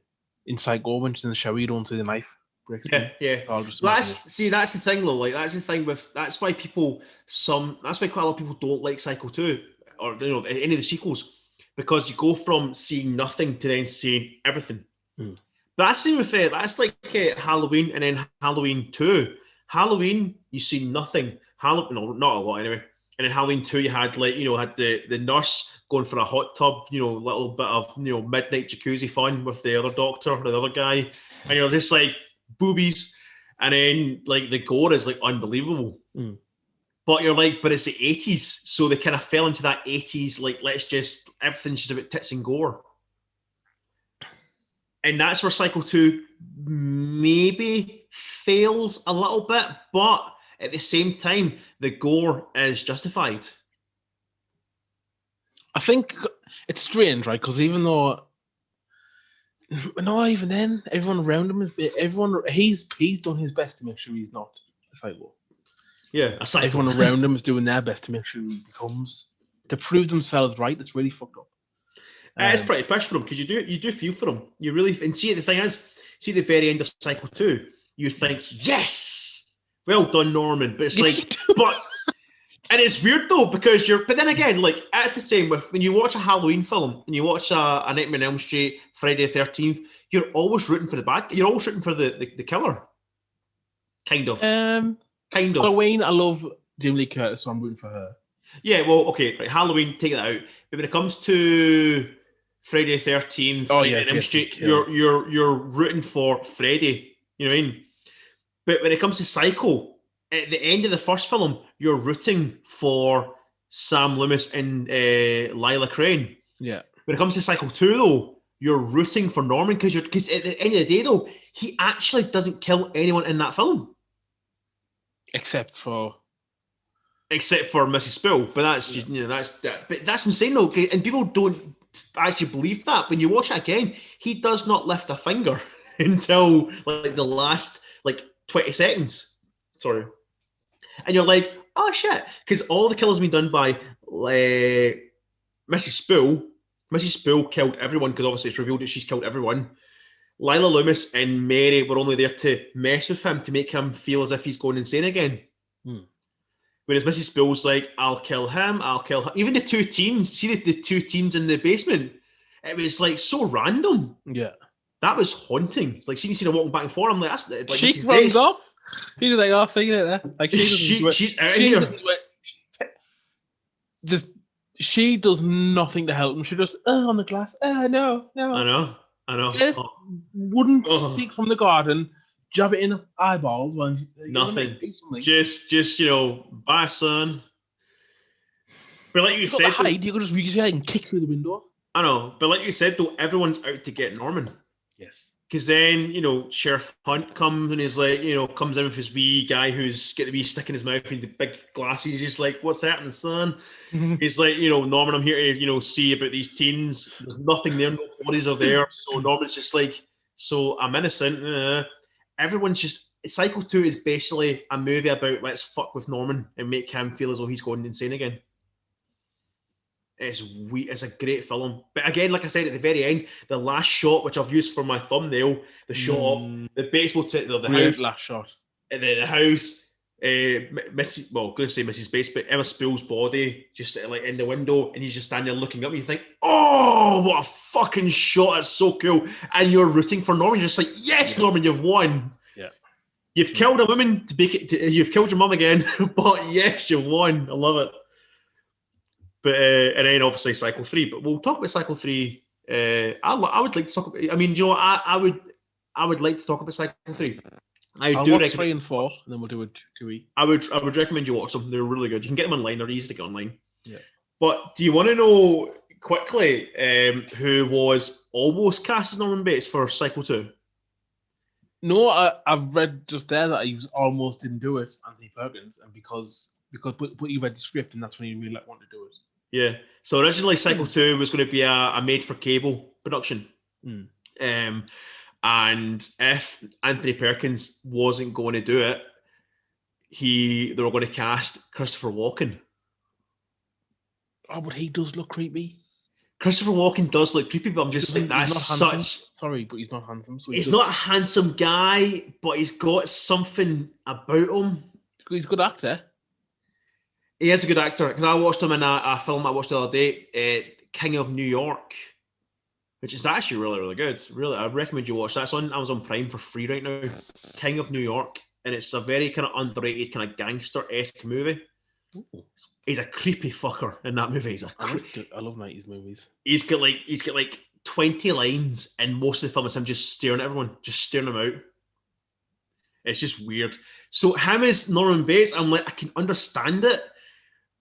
in Psycho, when she's in the shower, you don't see the knife break skin. Yeah. That's the thing though. Like that's the thing with that's why quite a lot of people don't like Psycho 2 or any of the sequels, because you go from seeing nothing to then seeing everything. But that's the same with that's like Halloween and then Halloween 2. Halloween you see nothing. Halloween, not a lot anyway. And in Halloween 2, you had had the nurse going for a hot tub, little bit of midnight jacuzzi fun with the other doctor or the other guy, and you're just like boobies, and then like the gore is like unbelievable. But you're like, but it's the 80s, so they kind of fell into that 80s like everything's just about tits and gore, and that's where Psycho 2 maybe fails a little bit, but at the same time, the gore is justified. I think it's strange, right? Because even though, even then, everyone around him he's done his best to make sure he's not a psycho. Yeah, a psycho. Everyone around him is doing their best to make sure he becomes, to prove themselves right. It's really fucked up. It's pretty push for him, because you do feel for him. You really, and see, the thing is, see the very end of Psycho 2, you think, yes! Well done, Norman. But it's like, and it's weird though, because but then again, like, it's the same with when you watch a Halloween film and you watch a Nightmare on Elm Street, Friday the 13th, you're always rooting for the bad guy. You're always rooting for the killer. Kind of. Halloween, I love Jamie Lee Curtis, so I'm rooting for her. Yeah, well, okay, right, Halloween, take that out. But when it comes to Friday the 13th, Elm Street, you're rooting for Freddy. You know what I mean? But when it comes to Psycho, at the end of the first film, you're rooting for Sam Loomis and Lila Crane. Yeah. When it comes to Psycho 2, though, you're rooting for Norman because at the end of the day, though, he actually doesn't kill anyone in that film. Except for Mrs. Spill. But that's but that's what I'm saying, though, and people don't actually believe that. When you watch it again, he does not lift a finger until like the last 20 seconds. Sorry. And you're like, oh shit. Because all the kills have been done by Mrs. Spool. Mrs. Spool killed everyone, because obviously it's revealed that she's killed everyone. Lila Loomis and Mary were only there to mess with him, to make him feel as if he's going insane again. Whereas Mrs. Spool's like, I'll kill him, I'll kill him. Even the two teens, see the two teens in the basement? It was like so random. Yeah. That was haunting. It's like seeing her walking back and forth. I'm like, that's like she runs off. She's like, oh, see you later. Like she's out of here. She does nothing to help him. She just on the glass. No. I know. Get wooden stick from the garden, jab it in eyeballs. Nothing. Just bye, son. But like you said, you could just and kick through the window. I know, but like you said, though, everyone's out to get Norman. Yes. Because then, Sheriff Hunt comes and is like, comes in with his wee guy who's got the wee stick in his mouth and the big glasses. He's just like, what's happening, son? He's like, Norman, I'm here to, see about these teens. There's nothing there, no bodies are there. So Norman's just like, so I'm innocent. Everyone's just, Psycho 2 is basically a movie about let's fuck with Norman and make him feel as though he's going insane again. It's a great film. But again, like I said, at the very end, the last shot, which I've used for my thumbnail, the shot of the baseball the house. Last shot. The house, Mrs. Bates, but Emma Spill's body just like in the window, and he's just standing there looking up, and you think, oh, what a fucking shot. It's so cool. And you're rooting for Norman. You're just like, yes, Norman, you've won. Yeah. You've killed a woman you've killed your mum again, but yes, you won. I love it. But and then obviously Cycle 3. But we'll talk about Cycle 3. I would like to talk about. I mean, Joe, I would like to talk about Cycle 3. I'll watch 3 and 4, and then we'll do a 2E. I would recommend you watch them. They're really good. You can get them online. They're easy to get online. Yeah. But do you want to know quickly who was almost cast as Norman Bates for Cycle 2? No, I've read just there that he almost didn't do it, Anthony Perkins, and because he read the script, and that's when he really wanted to do it. Yeah. So originally, Cycle 2 was going to be a made-for-cable production. And if Anthony Perkins wasn't going to do it, they were going to cast Christopher Walken. Oh, but he does look creepy. Christopher Walken does look creepy, but I'm just like, that's such... Sorry, but he's not handsome. So he's not a handsome guy, but he's got something about him. He's a good actor. He is a good actor. Because I watched him in a film I watched the other day, King of New York, which is actually really, really good. Really, I recommend you watch that. It's on Amazon Prime for free right now. King of New York. And it's a very kind of underrated, kind of gangster-esque movie. Ooh. He's a creepy fucker in that movie. I love 90s movies. He's got like 20 lines, and most of the film is him just staring at everyone, just staring them out. It's just weird. So him as Norman Bates, I'm like, I can understand it,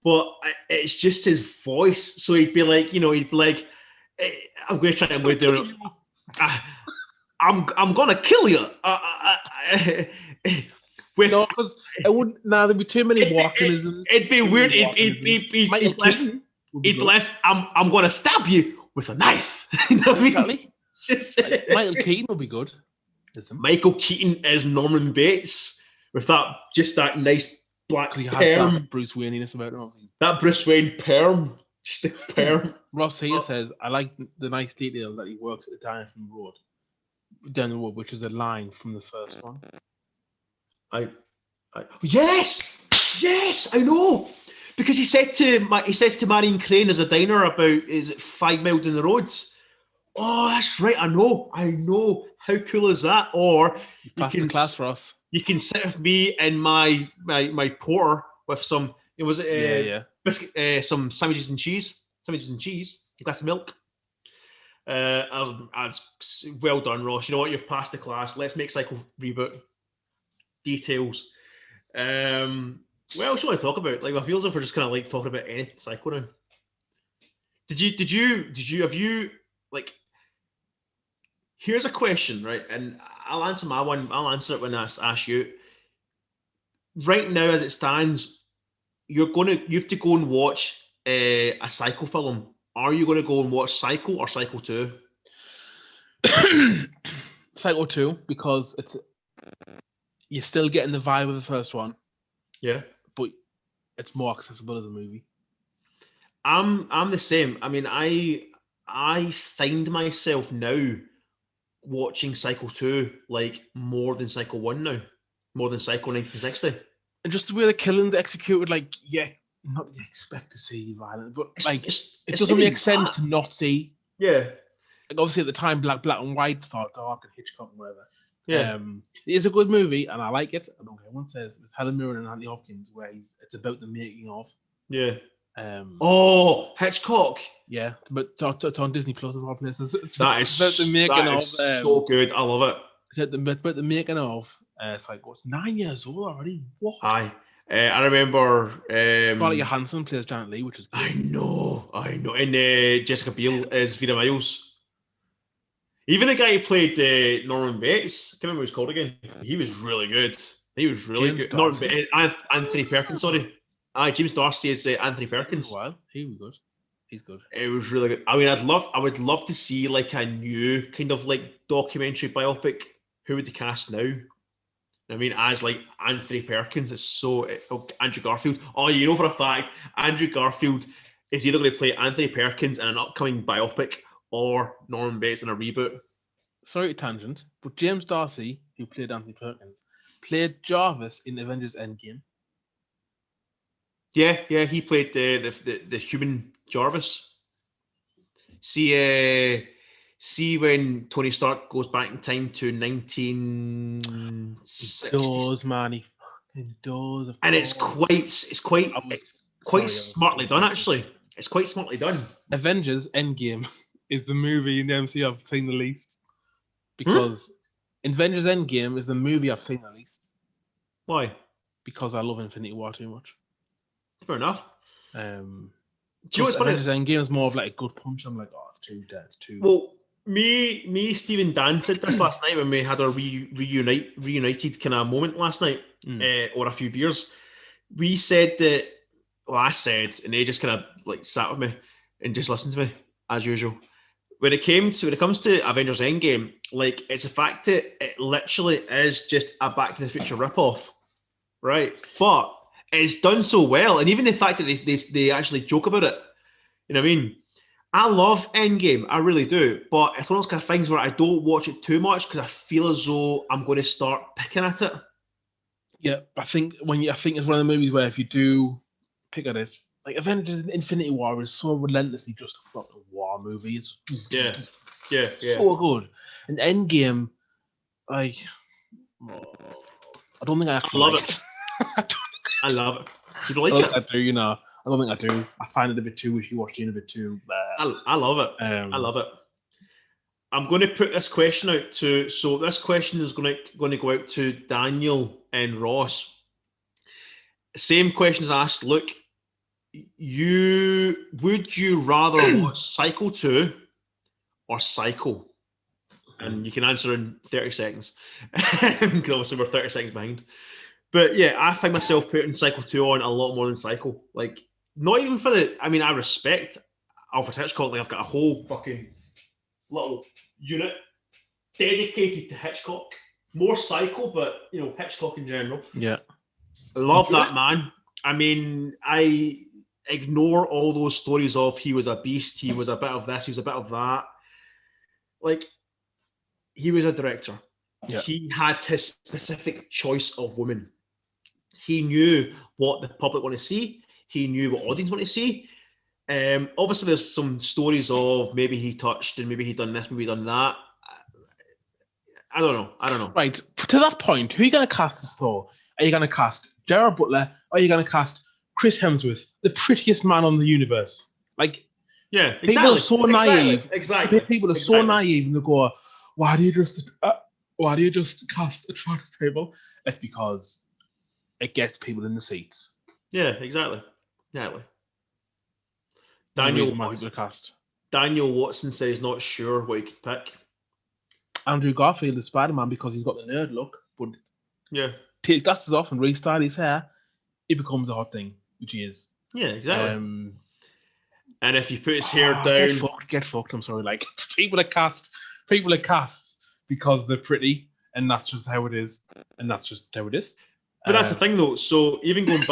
but it's just his voice. So he'd be like, I'm going to try and wait there. I'm going to kill you. No, because it wouldn't. Now there'd be too many Walkenisms. It'd be weird. He'd be less. I'm going to stab you with a knife. You know what I mean? Michael Keaton would be good. Michael Keaton is Norman Bates with that nice black perm. That Bruce Wayne-ness about him. That Bruce Wayne perm, just the perm. Ross here says, "I like the nice detail that he works at the diner from the road, down the road, which is a line from the first one." Yes, I know, because he says to Marion Crane, "There's a diner about 5 miles down the roads." Oh, that's right. I know. How cool is that? Or you can class for us. You can sit with me and my porter with some. Biscuit, some sandwiches and cheese, a glass of milk. As well done, Ross. You know what? You've passed the class. Let's make Cycle reboot. Details. What else do you want to talk about? Like, I feel as if we're just kind of like talking about anything Cycle now. Have you like? Here's a question, right? And I'll answer my one. I'll answer it when I ask you. Right now, as it stands, you have to go and watch a Cycle film. Are you going to go and watch Cycle or Cycle 2? Cycle 2, because you're still getting the vibe of the first one. Yeah. But it's more accessible as a movie. I'm the same. I mean, I find myself now watching Cycle 2 like more than Cycle 1 now. More than Cycle 1960. And just the way the killing's executed, like, yeah, not that you expect to see violence, but like it doesn't make sense to not see. Yeah. Like, obviously at the time, black and white, thought dark and Hitchcock and whatever. Yeah. It is a good movie, and I like it. I don't care what it says. With Helen Mirren and Anthony Hopkins, where it's about the making of. Yeah. Hitchcock. Yeah, but it's on Disney Plus as well. Places. That is so good. I love it. It's about the making of. It's like, what's 9 years old already? What? Aye. I remember. Scarlett Johansson plays Janet Leigh, which is good. I know. And Jessica Biel is Vera Miles. Even the guy who played Norman Bates, I can't remember what he was called again. He was really good. Good. Norman Bates, Anthony Perkins, sorry. James Darcy is Anthony Perkins. Well, he was good. He's good. It was really good. I mean, I would love to see like a new kind of like documentary biopic. Who would they cast now? I mean, as like Anthony Perkins, it's so Andrew Garfield. Oh, you know for a fact, Andrew Garfield is either going to play Anthony Perkins in an upcoming biopic or Norman Bates in a reboot. Sorry to tangent, but James Darcy, who played Anthony Perkins, played Jarvis in Avengers Endgame. Yeah, he played the human Jarvis. See, See when Tony Stark goes back in time to 1960, Doors, man. He fucking does. and it's quite smartly done, actually. It's quite smartly done. Avengers Endgame is the movie in the MCU I've seen the least, because Avengers Endgame is the movie I've seen the least. Why? Because I love Infinity War too much. Fair enough. Do you know what's funny? Avengers Endgame is more of like a good punch. I'm like, oh, it's too dead. It's too. Well, me, Steve, and Dan said this last night when we had our reunited kind of moment last night, or a few beers. We said that. Well, I said, and they just kind of like sat with me and just listened to me as usual. When it comes to Avengers Endgame, like, it's the fact that it literally is just a Back to the Future ripoff, right? But it's done so well, and even the fact that they actually joke about it, you know what I mean? I love Endgame, I really do, but it's one of those kind of things where I don't watch it too much because I feel as though I'm going to start picking at it. Yeah, I think it's one of the movies where if you do pick at it, like Avengers Infinity War is so relentlessly just a fucking war movie. It's so good. And Endgame, like, I don't think I actually love like it. I love it. You don't like it? I do, you know. I don't think I do. I find it a bit too wishy-washy and a bit too. I love it. I love it. I'm going to put this question out to. So this question is going to go out to Daniel and Ross. Same questions asked. Look, would you rather watch Psycho 2 or Psycho? And you can answer in 30 seconds. Because obviously we're 30 seconds behind. But yeah, I find myself putting Psycho 2 on a lot more than Psycho. Like, not even for the. I mean, I respect Alfred Hitchcock. Like, I've got a whole fucking little unit dedicated to Hitchcock. More Psycho, but, you know, Hitchcock in general. Yeah. I love that man. I mean, I ignore all those stories of he was a beast, he was a bit of this, he was a bit of that. Like, he was a director. Yeah. He had his specific choice of women. He knew what the public want to see. He knew what audience want to see. Obviously, there's some stories of maybe he touched and maybe he done this, maybe he done that. I don't know. Right, to that point, who are you going to cast as Thor? Are you going to cast Gerard Butler? Or are you going to cast Chris Hemsworth, the prettiest man on the universe? Like, yeah, exactly. People are so naive. Exactly. People are so naive, and they go, "Why do you just cast a attractive people?" It's because it gets people in the seats. Yeah, exactly. Daniel Watson says he's not sure what he could pick. Andrew Garfield is Spider-Man because he's got the nerd look, but take his glasses off and restyle his hair, it becomes a hot thing, which he is. Yeah, exactly. And if you put his hair down, get fucked. I'm sorry. Like, people are cast because they're pretty, and that's just how it is. But that's the thing, though. So even going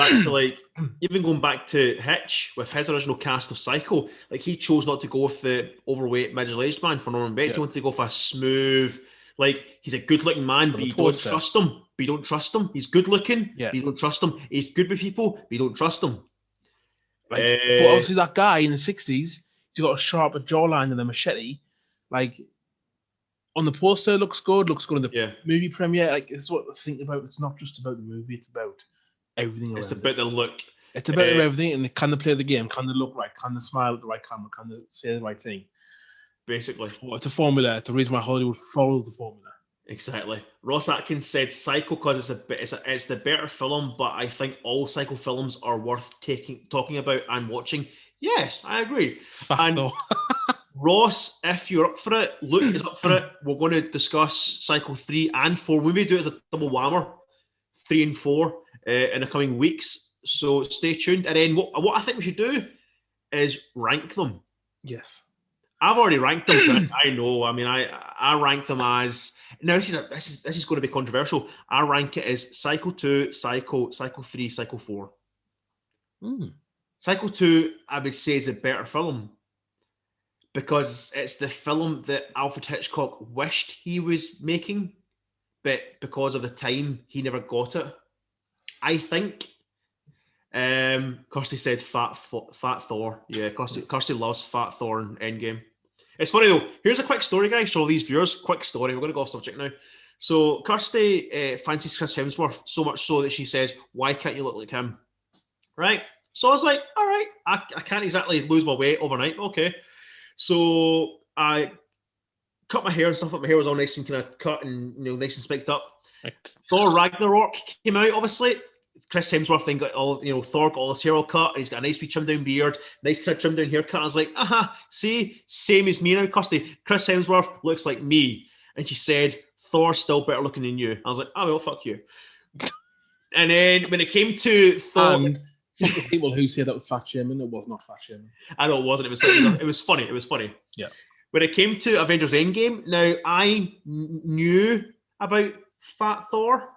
back to Hitch with his original cast of Psycho, like, he chose not to go with the overweight middle-aged man for Norman Bates. He wanted to go for a smooth, like, he's a good-looking man, but you don't trust him. He's good-looking, but you don't trust him. He's good with people, but you don't trust him. Like, but obviously that guy in the 60s, he's got a sharper jawline and a machete. Like, on the poster, looks good in the movie premiere. Like, it's what I think about. It's not just about the movie; it's about everything around. It's about the look. It's about everything. And can they play the game? Can they look right? Can they smile at the right camera? Can they say the right thing? Basically, it's a formula. It's the reason why Hollywood follows the formula. Exactly. Ross Atkins said Psycho because it's the better film, but I think all Psycho films are worth talking about and watching. Yes, I agree. And Ross, if you're up for it, Luke is up for it. We're going to discuss Psycho 3 and 4. We may do it as a double whammer, 3 and 4, in the coming weeks. So stay tuned. And then what I think we should do is rank them. Yes. I've already ranked them. I know. I mean, I rank them as now. This is going to be controversial. I rank it as Psycho 2, Psycho 3, Psycho 4. Psycho 2, I would say, is a better film because it's the film that Alfred Hitchcock wished he was making, but because of the time, he never got it. I think. Kirsty said Fat Thor. Yeah, Kirsty loves Fat Thor in Endgame. It's funny though. Here's a quick story, guys. For all these viewers, quick story. We're going to go off subject now. So Kirsty fancies Chris Hemsworth so much so that she says, "Why can't you look like him?" Right. So I was like, "All right, I can't exactly lose my weight overnight." Okay. So I cut my hair and stuff. Like my hair was all nice and kind of cut and nice and spiked up. Right. Thor Ragnarok came out, obviously. Chris Hemsworth then got all, Thor got all his hair all cut, and he's got a nice wee trimmed down beard, nice kind of trimmed down haircut. I was like, see, same as me now, Kirsty. Chris Hemsworth looks like me. And she said, Thor's still better looking than you. I was like, oh, well, fuck you. And then when it came to Thor... And fuck the people who say that was fat shaming, it was not fat shaming. I know it wasn't. It was funny. It was funny. Yeah. When it came to Avengers Endgame, now I knew about fat Thor,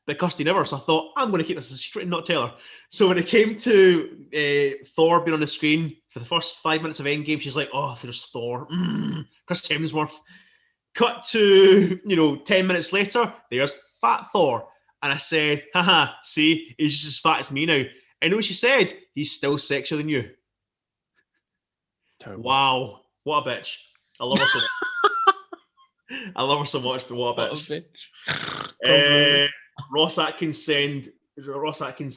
but Kirsty never, so I thought, I'm going to keep this a secret and not tell her. So when it came to Thor being on the screen for the first 5 minutes of Endgame, she's like, oh, there's Thor. Chris Hemsworth. Cut to, 10 minutes later, there's fat Thor. And I said, haha, see, he's just as fat as me now. And what she said, he's still sexier than you. Terrible. Wow. What a bitch. I love her so much. I love her so much, but what a bitch. Ross Atkins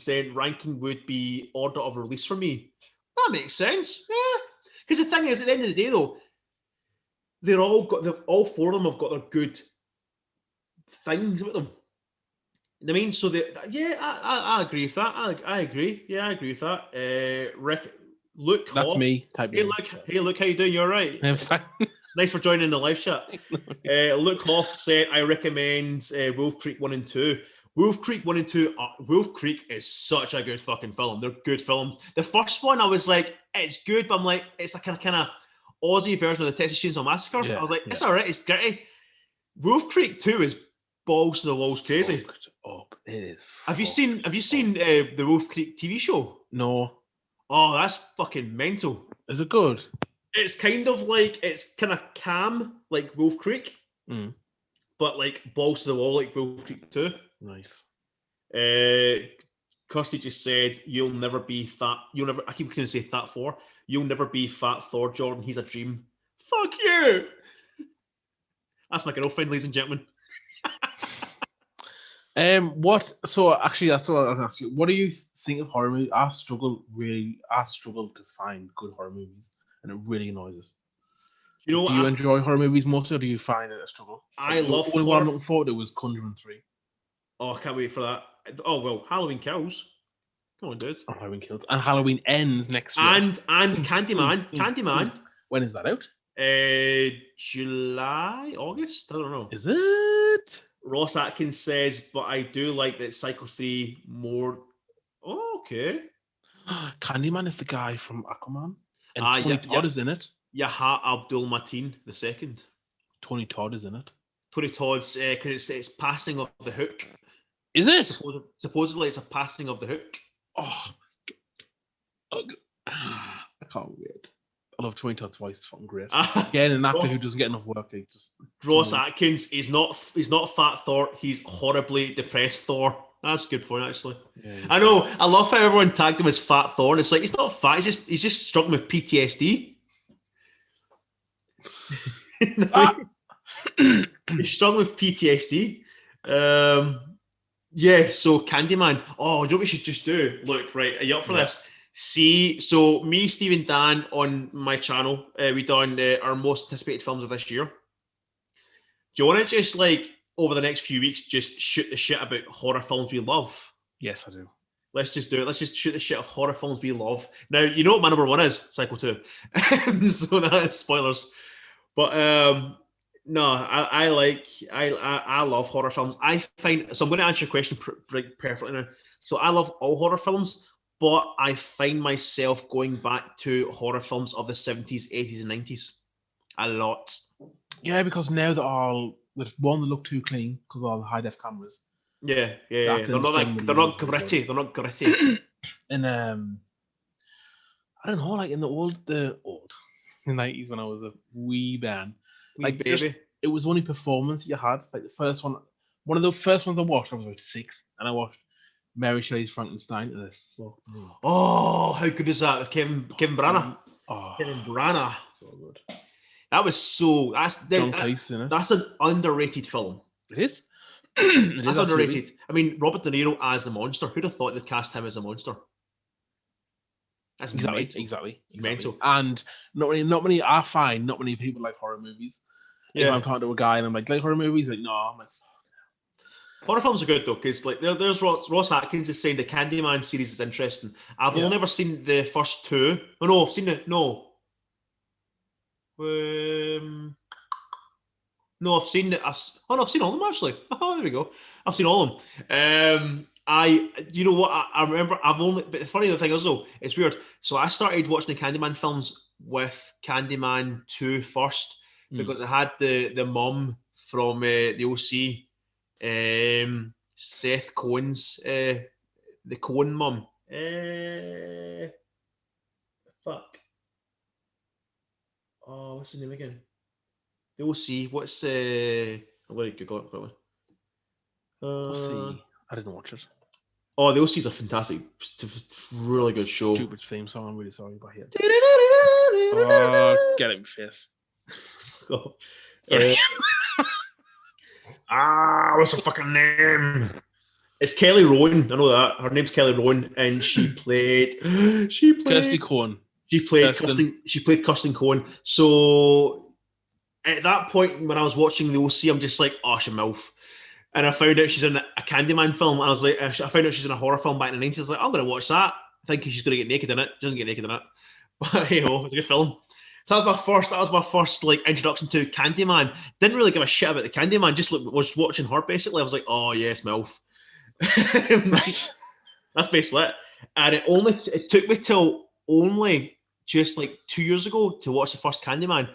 said ranking would be order of release for me. That makes sense. Yeah. Because the thing is, at the end of the day, though, all four of them have got their good things with them. You know what I mean? So I agree with that. I agree. Yeah, I agree with that. Luke That's Hoff. me. Hey, Luke, how you doing? You all right? I'm fine. Nice for joining the live chat. Luke Hoff said, I recommend Wolf Creek 1 and 2. Wolf Creek 1 and 2, Wolf Creek is such a good fucking film. They're good films. The first one, I was like, it's good, but I'm like, it's a kind of Aussie version of the Texas Chainsaw Massacre. Yeah, I was like, it's all right, it's gritty. Wolf Creek 2 is balls to the walls crazy. Up. It is. Have you seen the Wolf Creek TV show? No. Oh, that's fucking mental. Is it good? It's kind of calm, like Wolf Creek, but like balls to the wall, like Wolf Creek 2. Nice. Kirsty just said, "You'll never be fat. You'll never." I keep going to say fat Thor. You'll never be fat Thor, Jordan. He's a dream. Fuck you. That's my girlfriend, ladies and gentlemen. So actually, that's what I was asking you. What do you think of horror movies? I struggle to find good horror movies, and it really annoys us. Do you enjoy horror movies mostly, or do you find it a struggle? I love horror. What I'm looking forward to was Conjuring 3. Oh, I can't wait for that. Oh well, Halloween Kills. Come on, dude. Oh, Halloween Kills. And Halloween ends next week. And Candyman. Candyman. When is that out? July, August? I don't know. Is it? Ross Atkins says, but I do like that Cycle 3 more. Oh, okay. Candyman is the guy from Aquaman. And Tony Todd is in it. Yaha Abdul Mateen II. Tony Todd is in it. Tony Todd's, because it's passing of the hook. Is it? Supposedly it's a passing of the hook. Oh, I can't wait. I love Tony Todd's voice. It's fucking great. Again, an actor who doesn't get enough work. Ross Atkins is not fat Thor. He's horribly depressed Thor. That's a good point, actually. Yeah, I know. I love how everyone tagged him as fat Thor, and it's like he's not fat. He's just struggling with PTSD. He's struggling with PTSD. Yeah. So Candyman. Oh, you know what we should just do? Look, right. Are you up for this? See, so me, Steve, and Dan on my channel, we done our most anticipated films of this year. Do you want to just over the next few weeks just shoot the shit about horror films we love? Yes, I do. Let's just do it. Let's just shoot the shit of horror films we love. Now, you know what my number one is? Psycho 2. So that is spoilers. But no, I love horror films. So I'm going to answer your question perfectly now. So I love all horror films, but I find myself going back to horror films of the 70s, 80s, and 90s a lot. Yeah, because now they look too clean because of all the high def cameras. Yeah. They're not gritty. And I don't know, in the in the 90s when I was a wee man, baby. It was the only performance you had. Like the first one of the first ones I watched, I was about 6, and I watched Mary Shelley's Frankenstein, and it fucked me. Oh, how good is that? Kevin Branagh. Oh, Kevin Branagh. So good. That was so. John Cleese in it. That's an underrated film. It is. That's underrated. I mean, Robert De Niro as the monster. Who'd have thought they'd cast him as a monster? That's exactly. Mental. And not many. I find not many people like horror movies. Yeah. If I'm talking to a guy and I'm like horror movies, like no, I'm like. Horror films are good though, because like there's Ross Atkins is saying the Candyman series is interesting. I've only never seen the first two. Oh no, I've seen it. No. No, I've seen it. I've seen all of them actually. Oh, there we go. I've seen all of them. You know what? I remember. But the funny thing is though, it's weird. So I started watching the Candyman films with Candyman 2 first because I had the mum from the OC, Seth Cohen's, the Cohen mum. Fuck. Oh, what's his name again? The OC. What's I'm going to Google it quickly. OC. I didn't watch it. Oh, the OC is a fantastic, really good show. Stupid theme song. I'm really sorry about it. Oh, get it in face. What's her fucking name? It's Kelly Rowan. I know that. Her name's Kelly Rowan, and she played Kirsty Cohen. She played Kirsten Cohen. So at that point, when I was watching the OC, I'm just like, oh, she's a MILF. And I found out she's in a Candyman film. I was like, I found out she's in a horror film back in the 90s. I was like, I'm going to watch that, thinking she's going to get naked in it. She doesn't get naked in it. But, it's a good film. So that was my first like introduction to Candyman. Didn't really give a shit about the Candyman. Just was watching her, basically. I was like, oh, yes, MILF. Right. That's basically it. And it took me till only just like 2 years ago to watch the first Candyman.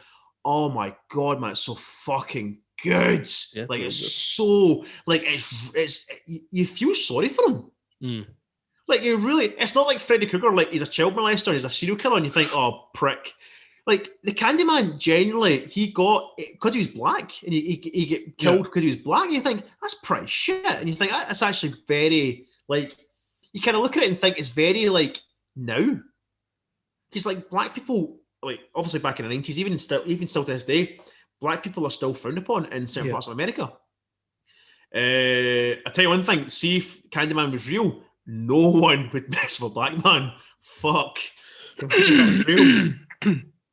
Oh my God, man, it's so fucking good. Yeah, like it's good. So like it's you feel sorry for him. Like you really, it's not like Freddy Krueger, like he's a child molester, he's a serial killer, and you think, oh prick. Like the Candyman, genuinely, he got because he was black, and he get killed because he was black. And you think that's pretty shit, and you think that's actually very like you kind of look at it and think it's very like now, because like black people, like obviously back in the 90s, even still to this day, black people are still frowned upon in certain parts of America. I tell you one thing: see if Candyman was real, no one would mess with a black man. Fuck, it's real.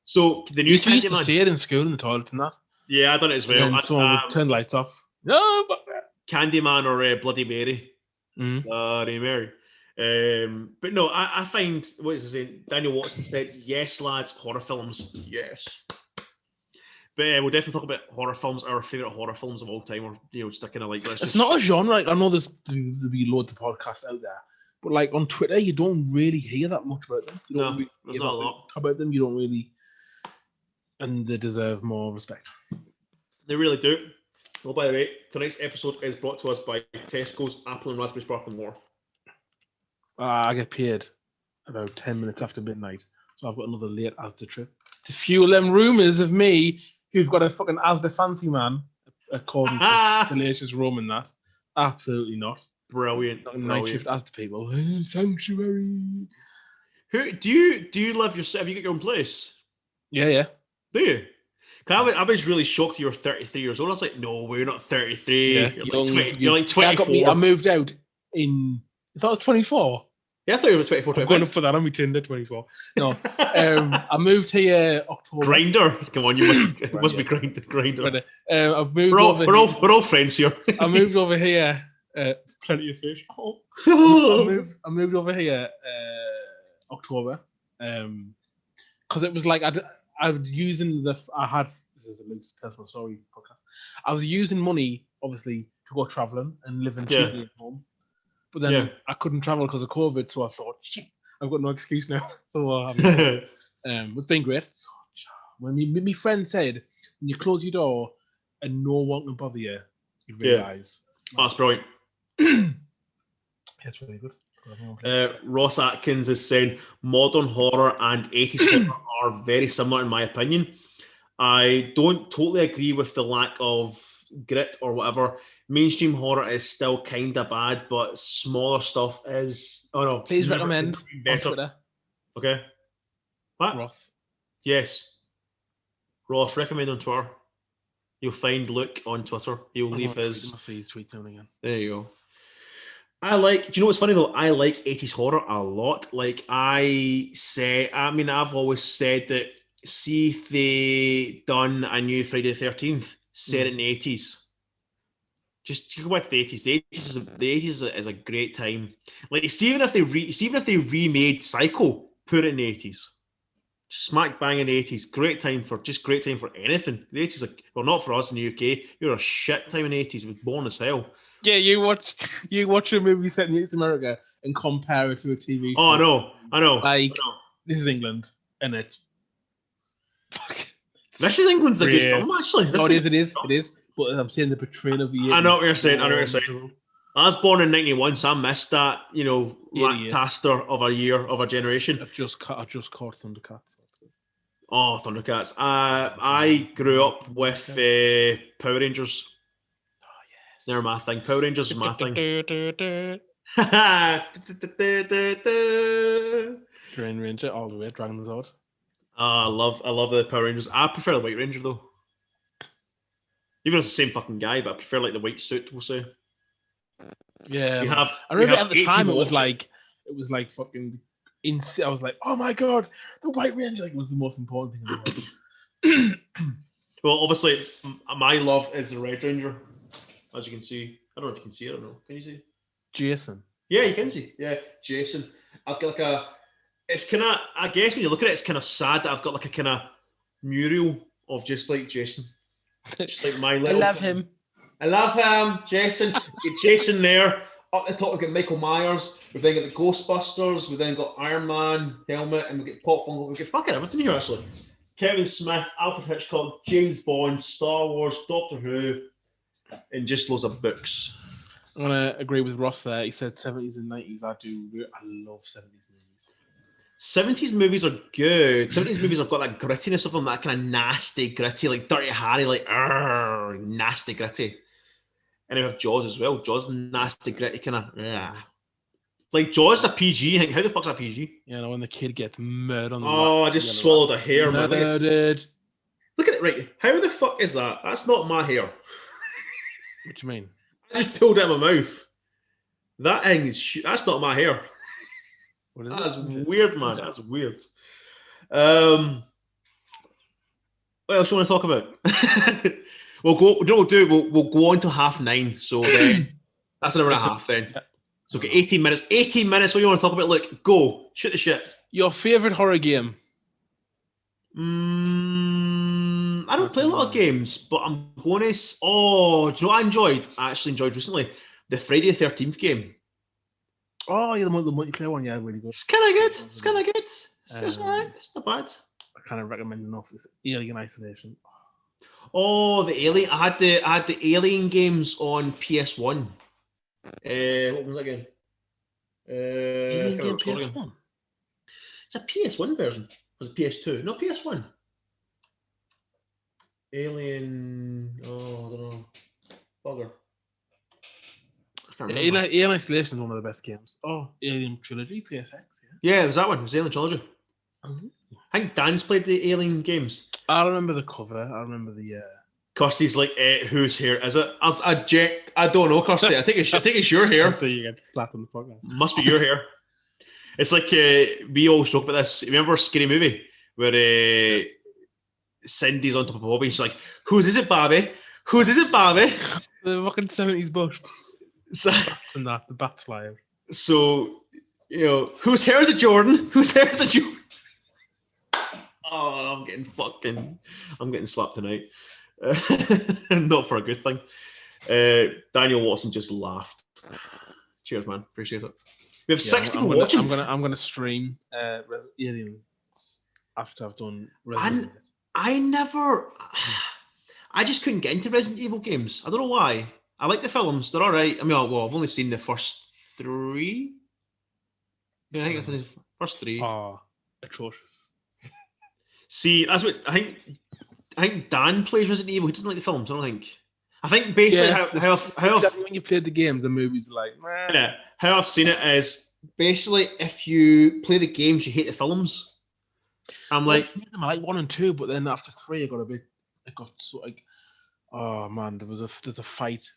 So the new Candyman. We used to see it in school in the toilets and that. Yeah, I done it as well. And someone would turn the lights off. No, but Candyman or Bloody Mary. Bloody Mary. But no, I find what is he saying? Daniel Watson said, "Yes, lads, horror films, yes." But we'll definitely talk about horror films, our favorite horror films of all time, or just kind of like. It's not a genre. Like, I know there'll be loads of podcasts out there, but like on Twitter, you don't really hear that much about them. You don't there's not a lot about them. You don't really, and they deserve more respect. They really do. Well, by the way, tonight's episode is brought to us by Tesco's Apple and Raspberry Sparkling Water. I get paid about 10 minutes after midnight, so I've got another late Asda trip to fuel them rumours of me who's got a fucking Asda fancy man, according to Salacious Roman. That absolutely not. Brilliant. Night shift Asda people. Sanctuary. Who do you live yourself? Have you got your own place? Yeah. Do you? I was really shocked you were 33 years old. I was like, no, we're not 33. Yeah, you're like 24. I moved out in. I thought it was 24. Yeah, I thought it was 24, 25. I'm going to put that on my Tinder, 24. No, I moved here October. Grindr. Come on, you must be Grindr. I've moved we're all friends here. I moved over here. Plenty of fish. I moved over here October because it was like I was using this is a loose personal story podcast. I was using money obviously to go traveling and living cheaply at home. But then I couldn't travel because of COVID, so I thought, shit, I've got no excuse now. So it's been great. So, when my friend said, when you close your door and no one can bother you, you realise. That's brilliant. That's really good. Ross Atkins is saying, modern horror and 80s horror are very similar in my opinion. I don't totally agree with the lack of grit or whatever. Mainstream horror is still kind of bad, but smaller stuff is. Oh no! Please recommend better. On Twitter. Okay. What? Ross. Yes. Ross, recommend on Twitter. You'll find Luke on Twitter. He'll leave his. I see his tweets down again. There you go. Do you know what's funny though? I like 80s horror a lot. Like I've always said that, see if they done a new Friday the 13th set in the 80s. Just go back to the 80s. The 80s is a great time. Like, even if they remade Psycho, put it in the 80s. Smack bang in the 80s. Great time for anything. The 80s, not for us in the UK. You're a shit time in the 80s. It was boring as hell. Yeah, you watch a movie set in America and compare it to a TV show. Oh, I know. Like, this is England, and it's This is England's a good film, actually. It is. But I'm saying the portrayal of the. I know what you're saying. I was born in 91, so I missed that. Taster of a year of a generation. I've just caught Thundercats. Oh, Thundercats! I grew up with Power Rangers. Oh yes, they're my thing. Power Rangers is my thing. Green Ranger all the way. Dragon Zord. I love the Power Rangers. I prefer the White Ranger though. Even though it's the same fucking guy, but I prefer like the white suit. We'll say. Yeah, I remember at the time it was like fucking insane. I was like, oh my god, the White Ranger was the most important thing in the world. Well, obviously, my love is the Red Ranger, as you can see. I don't know if you can see it. I don't know. Can you see? Jason. Yeah, you can see. Yeah, Jason. I've got it's kind of, I guess when you look at it, it's kind of sad that I've got like a kind of mural of just like Jason. Just like my little. I love him, Jason. Get Jason there. Up the top, we've got Michael Myers. We've then got the Ghostbusters. We've then got Iron Man helmet, and we get Pop Funko. We get fucking everything here actually. Kevin Smith, Alfred Hitchcock, James Bond, Star Wars, Doctor Who, and just loads of books. I'm gonna agree with Ross there. He said 70s and 90s. I love 70s movies. 70s movies are good. 70s movies have got that grittiness of them, that kind of nasty, gritty, like Dirty Harry, like nasty, gritty. And we have Jaws as well. Jaws, nasty, gritty, kind of. Like Jaws is a PG. I think, how the fuck's that PG? You know, when the kid gets murdered on the I just swallowed a hair, man. Look at it, right? How the fuck is that? That's not my hair. What do you mean? I just pulled it out of my mouth. That thing is that's not my hair. What is That's weird, man. That's weird. What else do you want to talk about? We'll go. We'll go on to 9:30. So then that's an hour and a half then. Yeah. So okay, 18 minutes. 18 minutes. What do you want to talk about? Look, go. Shoot the shit. Your favorite horror game? I don't play a lot of games, but I'm going to. Oh, do you know what I enjoyed? I actually enjoyed recently the Friday the 13th game. Oh, yeah, the multiplayer one. Yeah, really good. It's kind of good. It's kind of good. It's alright. It's not bad. I kind of recommend enough. It's Alien Isolation. Oh, the Alien! I had the Alien games on PS1. What was that again? Alien game PS1. It's a PS1 version. Was it PS2? No, PS1. Alien. Oh, I don't know. Bugger. Alien Isolation is one of the best games. Oh, Alien Trilogy, PSX. Yeah, it was that one. It was Alien Trilogy. Mm-hmm. I think Dan's played the Alien games. I remember the cover. I remember the. Kirsty's like, whose hair is it? I don't know, Kirsty. I think it's your hair. So you get slapped on the podcast. Must be your hair. It's like we always talk about this. Remember Scary Movie where Cindy's on top of Bobby. She's like, "Whose is it, Bobby? Whose is it, Bobby?" The fucking 70s bush. So, and that the bats fly out. So whose hair is it, Jordan? Whose hair is it, Jordan? Oh, I'm getting slapped tonight. Not for a good thing. Daniel Watson just laughed. Cheers, man. Appreciate it. We have 6 people watching. I'm gonna stream Alien after I've done Resident Evil. I just couldn't get into Resident Evil games. I don't know why. I like the films. They're all right. I mean, I've only seen the first 3. Yeah, I think I've seen the first 3. Oh, atrocious. See, that's what I think Dan plays Resident Evil. He doesn't like the films, I don't think. I think basically how when you played the game, the movies are like, meh. Yeah, how I've seen it is basically if you play the games, you hate the films. I'm like, I like 1 and 2, but then after 3, it got so like, oh man, there's a fight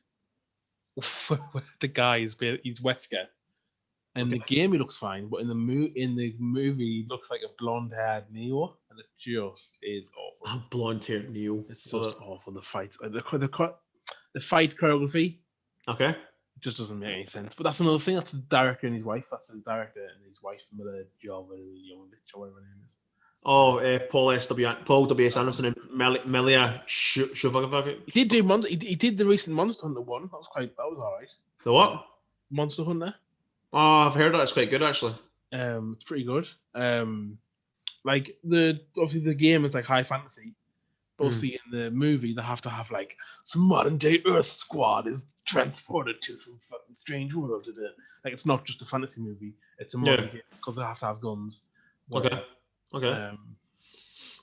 where the guy he's Wesker, and the game he looks fine, but in the movie he looks like a blonde-haired Neo, and it just is awful. a blonde-haired Neo. It's just awful. The fights, the fight choreography. Okay. It just doesn't make any sense. But that's another thing. That's the director and his wife. That's the director and his wife, Mila Jovovich, or whatever her name is. Oh, Paul W.S. Anderson and Melia Shuvagavag. He did do he did the recent Monster Hunter one. That was alright. The what? Monster Hunter. Oh, I've heard that. It's quite good, actually. It's pretty good. Like obviously the game is like high fantasy. But obviously in the movie they have to have like some modern day Earth squad is transported to some fucking strange world to do. Like it's not just a fantasy movie. It's a modern game because they have to have guns. Whatever. Okay.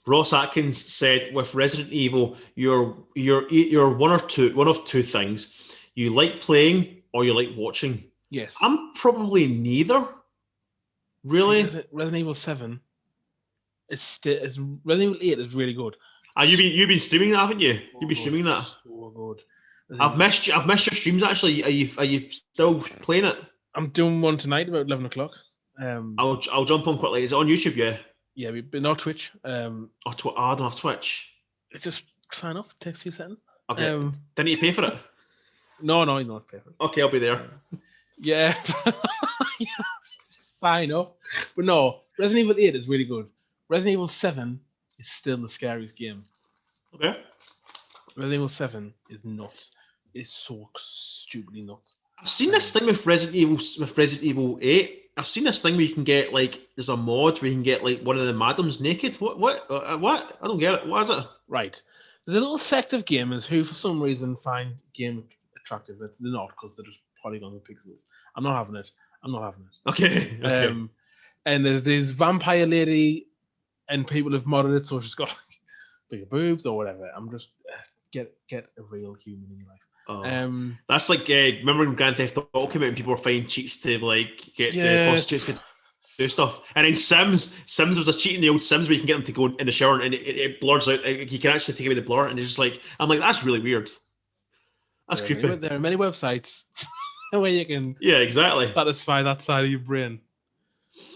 Ross Atkins said, "With Resident Evil, you're one of two things. You like playing or you like watching." Yes. I'm probably neither. Really? See, Resident Evil 7 Resident Evil 8 is really good. You've been streaming that, haven't you? You've been streaming that. So good. I've missed your streams actually. Are you still playing it? I'm doing one tonight about 11 o'clock. I'll jump on quickly. Is it on YouTube? Yeah. Yeah, but not Twitch. I don't have Twitch. Just sign up. Takes 2 seconds. Okay. Didn't you pay for it? No, you don't pay for it. Okay, I'll be there. Yeah. Sign up. But no, Resident Evil 8 is really good. Resident Evil 7 is still the scariest game. Okay. Resident Evil 7 is nuts. It's so stupidly nuts. I've seen this thing with Resident Evil 8. I've seen this thing where you can get like there's a mod where you can get like one of the madams naked. What? I don't get it. What is it? Right. There's a little sect of gamers who, for some reason, find game attractive, but they're not because they're just polygons and pixels. I'm not having it. Okay. And there's this vampire lady, and people have modded it so she's got like, bigger boobs or whatever. I'm just get a real human in your life. Oh. That's like remember when Grand Theft Auto came out and people were finding cheats to like get the prostitutes to do stuff, and then Sims was a cheat in the old Sims where you can get them to go in the shower and it blurs out. You can actually take away the blur, and it's just like I'm like that's really weird. That's creepy. There are many websites where you can exactly satisfy that side of your brain.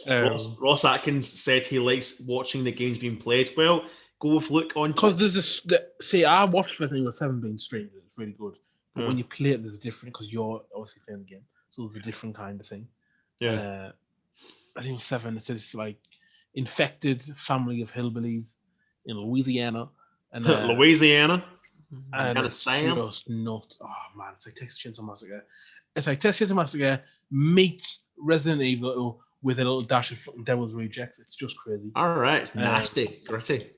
Ross Atkins said he likes watching the games being played. Well, go with Luke on because there's this. See, I watched Resident Evil 7 being streamed. It's really good. But when you play it, there's a different because you're obviously playing the game, so there's a different kind of thing. Yeah. I think 7. It says like infected family of hillbillies in Louisiana, and Louisiana, and it's just nuts. Oh man, it's like Texas Chainsaw Massacre. It's like Texas Chainsaw Massacre meets Resident Evil with a little dash of fucking Devil's Rejects. It's just crazy. All right, it's nasty, gritty.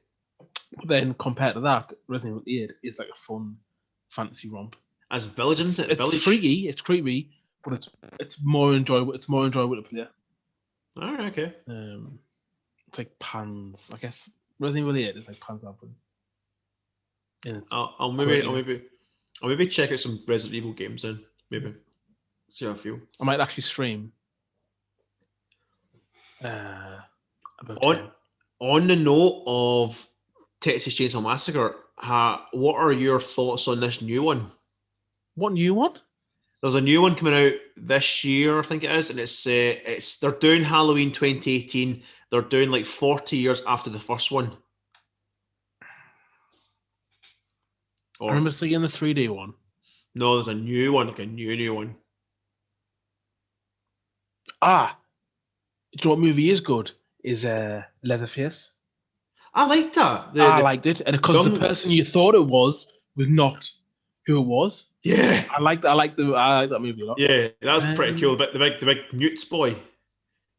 Then compared to that, Resident Evil 8 is like a fun fantasy romp. As Village, isn't it? It's freaky, it's creepy, but it's more enjoyable. It's more enjoyable to play. All right, okay. It's like Pan's, I guess. Resident Evil 8 is like Pan's Labyrinth. I'll maybe check out some Resident Evil games then. Maybe see how I feel. I might actually stream. On the note of Texas Chainsaw Massacre, what are your thoughts on this new one? What new one? There's a new one coming out this year, I think it is, and it's they're doing Halloween 2018. They're doing like 40 years after the first one. I remember seeing the 3D one. No, there's a new one, like a new one. Do you know what movie is good? Is Leatherface. I liked that. I liked it, and because the person you thought it was not who it was. Yeah, I like that movie a lot. Yeah, that's pretty cool. But the big Newts boy.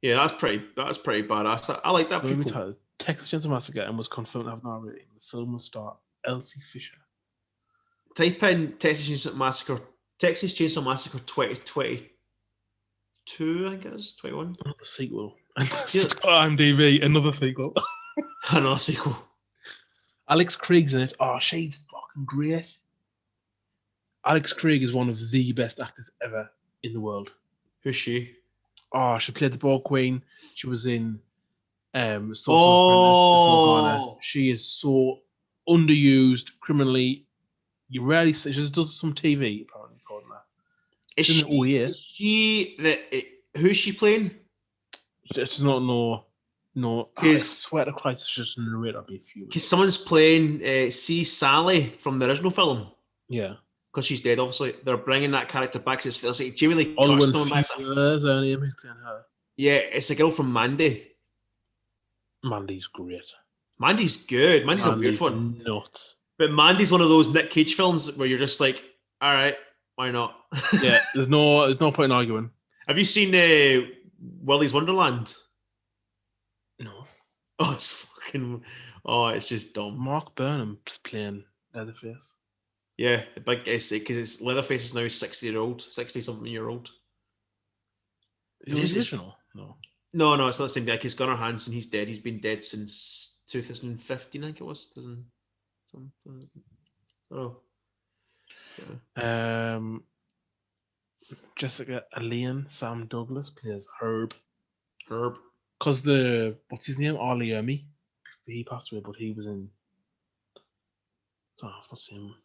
Yeah, that's pretty badass. I like that. Movie Texas Chainsaw Massacre and was confirmed to have an R rating. The film will star Elsie Fisher. Type in Texas Chainsaw Massacre 2022, I think it is 21. Another sequel. IMDb, another sequel. Another sequel. Alex Krieg's in it. Oh, she's fucking great. Alex Krieg is one of the best actors ever in the world. Who's she? Oh, she played the Ball Queen. She was in Sorcerer's Apprentice as Morgana. She is so underused criminally. You rarely see. She just does some TV apparently called that. Is she who's she playing? It's not no. I swear to Christ, it's just a narrator. I'd be fuming. Because someone's playing Sally from the original film. Yeah. Because she's dead, obviously. They're bringing that character back. It's like Jamie Lee Curtis coming back. Who's playing her? Yeah, it's a girl from Mandy. Mandy's great. Mandy's good. Mandy's a weird one. Nuts. But Mandy's one of those Nick Cage films where you're just like, all right, why not? Yeah, there's no point in arguing. Have you seen Willy's Wonderland? No. Oh, it's just dumb. Mark Burnham's playing Leatherface. Yeah, the big because Leatherface is now 60-something-year-old. Is it original? No. No, it's not the same guy. Because Gunnar Hansen, he's dead. He's been dead since 2015, I think it was. Oh. Yeah. Jessica Alien, Sam Douglas plays Herb. Because what's his name? Ollie Ermy. He passed away, but he was in. What's him?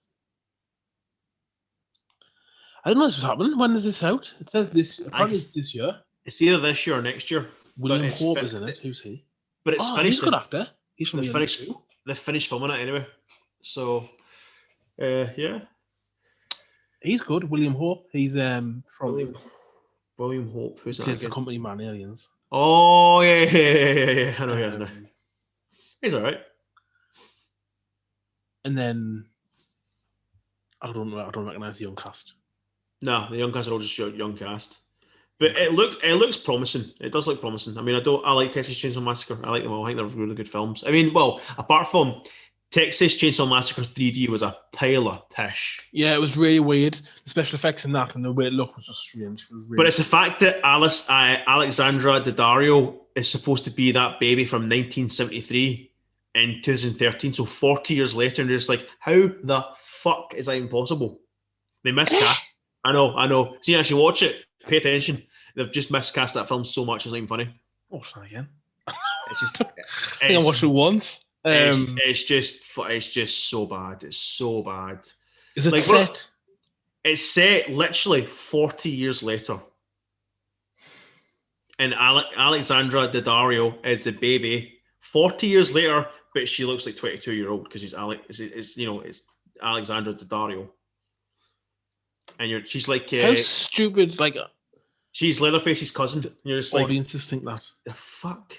I don't know what's happening. When is this out? It says this. Apparently, it's this year. It's either this year or next year. William Hope is in it. Who's he? But it's finished. He's a good actor. He's from they finished filming it anyway. So, yeah. He's good. William Hope. He's from William Hope. Who's that? Plays the company man Aliens. Oh yeah. I know he has now. He's all right. And then I don't recognize the young cast. No, the young cast are all just young cast. But it looks promising. It does look promising. I mean, I like Texas Chainsaw Massacre. I like them all. I think they're really good films. I mean, well, apart from Texas Chainsaw Massacre 3D was a pile of pish. Yeah, it was really weird. The special effects in that and the way it looked was just strange. But it's the fact that Alexandra Daddario is supposed to be that baby from 1973 in 2013, so 40 years later, and they're just like, how the fuck is that even possible? They miscast. I know. See, actually watch it. Pay attention. They've just miscast that film so much, it's not even funny. Watch that again. It's just. I think I watched it once. It's just so bad. It's so bad. Is it set? It's set literally 40 years later. And Alexandra Daddario is the baby 40 years later, but she looks like 22-year-old because she's it's Alexandra Daddario. And she's like how stupid, like she's Leatherface's cousin. And you're just audiences think that. The fuck.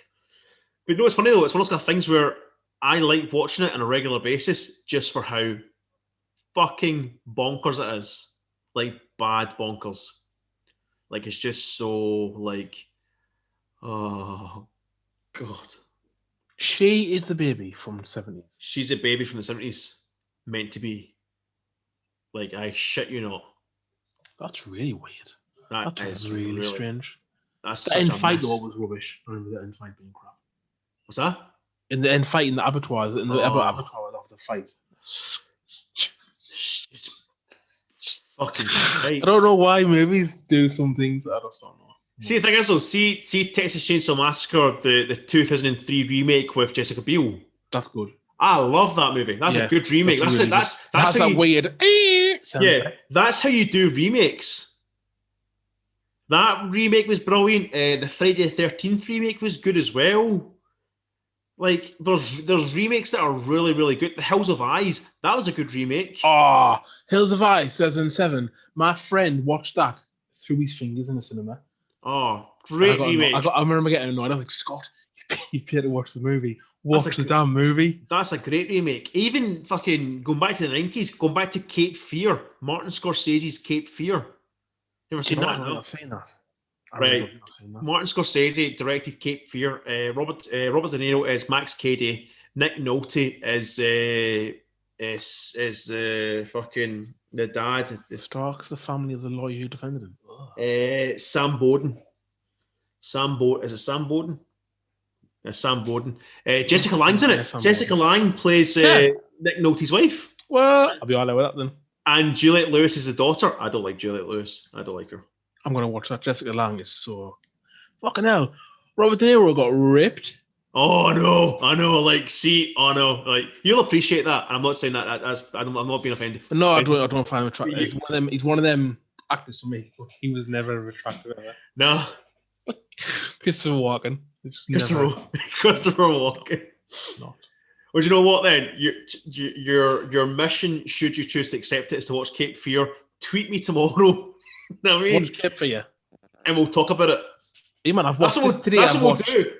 But no, it's funny though. It's one of those kind of things where I like watching it on a regular basis just for how fucking bonkers it is. Like bad bonkers. Like it's just so like, oh god. She is the baby from the 70s. She's a baby from the 70s, meant to be. Like I shit you not. That's really weird. That is really strange. That's the end fight though was rubbish. I remember the end fight being crap. What's that? In the end fight in the abattoirs, abattoir of the fight. Fucking right. I don't know why movies do some things that I just don't know. See, the thing is though, see Texas Chainsaw Massacre, the 2003 remake with Jessica Biel. That's good. I love that movie. That's a good remake. That's that weird. Yeah, that's how you do remakes. That remake was brilliant. The Friday the 13th remake was good as well. Like there's remakes that are really, really good. The Hills of Eyes, that was a good remake. Oh, Hills of Eyes 2007. My friend watched that through his fingers in the cinema. Oh, great remake. I remember getting annoyed. I was like, Scott, you paid to watch the movie. Watch the damn movie. That's a great remake. Even fucking going back to the 90s, going back to Cape Fear, Martin Scorsese's Cape Fear. You ever seen that? I've seen that. Right. Martin Scorsese directed Cape Fear. Robert De Niro is Max Cady. Nick Nolte is fucking the dad. Stark's the family of the lawyer who defended him. Sam Bowden. Is it Sam Bowden? Sam Bowden. Jessica Lange's in it. Jessica Lange plays Nick Nolte's wife. Well, I'll be all right with that then. And Juliette Lewis is the daughter. I don't like Juliette Lewis. I don't like her. I'm going to watch that. Jessica Lange is so... Fucking hell. Robert De Niro got ripped. Oh no, I know. Like, see, oh no, like you'll appreciate that. I'm not saying that. I'm not being offended. But no, I don't find him attractive. He's one of them actors for me. He was never attractive ever. No, Christopher Walken. Christopher Walken. Not. Well, you know what then? Your mission, should you choose to accept it, is to watch Cape Fear. Tweet me tomorrow. You know what I mean? Watch Cape Fear. And we'll talk about it. Hey man, I've watched this today. That's what we'll do.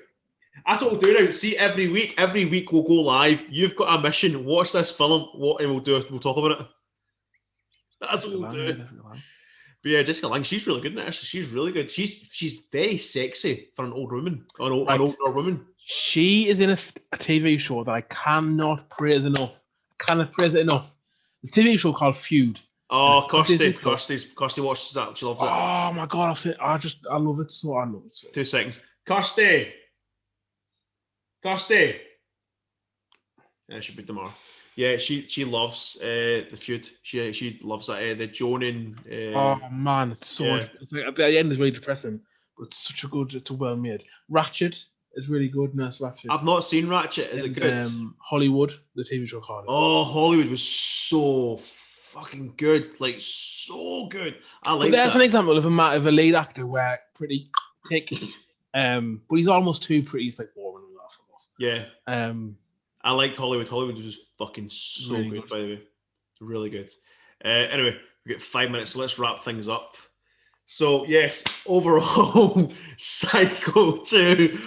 That's what we'll do now. See, every week we'll go live. You've got a mission. Watch this film. And we'll talk about it. That's what we'll do. But yeah, Jessica Lange, she's really good in it. Actually, she's really good. She's very sexy for an older woman. An older woman. She is in a TV show that I cannot praise enough. The TV show called Feud. Oh, Kirsty watches that. She loves it. Oh my god, I love it so. 2 seconds. Kirsty. Yeah, she'll be tomorrow. Yeah, she loves the Feud. She loves that. The Joan and. Oh man, it's so. Yeah. At the end, it's really depressing, but it's a well made. Ratchet is really good. Nurse Ratchet. I've not seen Ratchet. Is it good? Hollywood, the TV show called. Oh, Hollywood was so fucking good, like so good. I like. There's an example of a lead actor where pretty thick, but he's almost too pretty. He's like boring. Yeah. I liked Hollywood. Hollywood was fucking so really good, by the way. Really good. Anyway, we've got 5 minutes, so let's wrap things up. So, yes, overall, Psycho 2.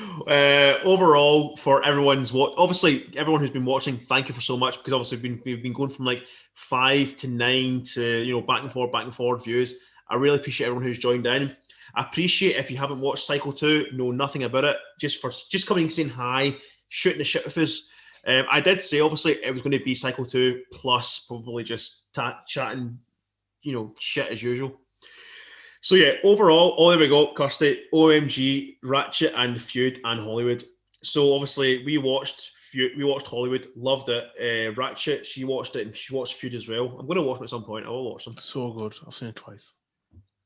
Overall, for everyone's obviously, everyone who's been watching, thank you for so much, because obviously we've been going from like 5 to 9 to, back and forward views. I really appreciate everyone who's joined in. I appreciate if you haven't watched Psycho 2, know nothing about it, just coming and saying hi, shooting the shit with us. I did say, obviously, it was going to be Psycho 2 plus probably just chatting, shit as usual. So, yeah, overall, there we go, Kirsty, OMG, Ratchet and Feud and Hollywood. So, obviously, we watched Hollywood, loved it. Ratchet, she watched it, and she watched Feud as well. I'm going to watch them at some point. I will watch them. So good. I've seen it twice.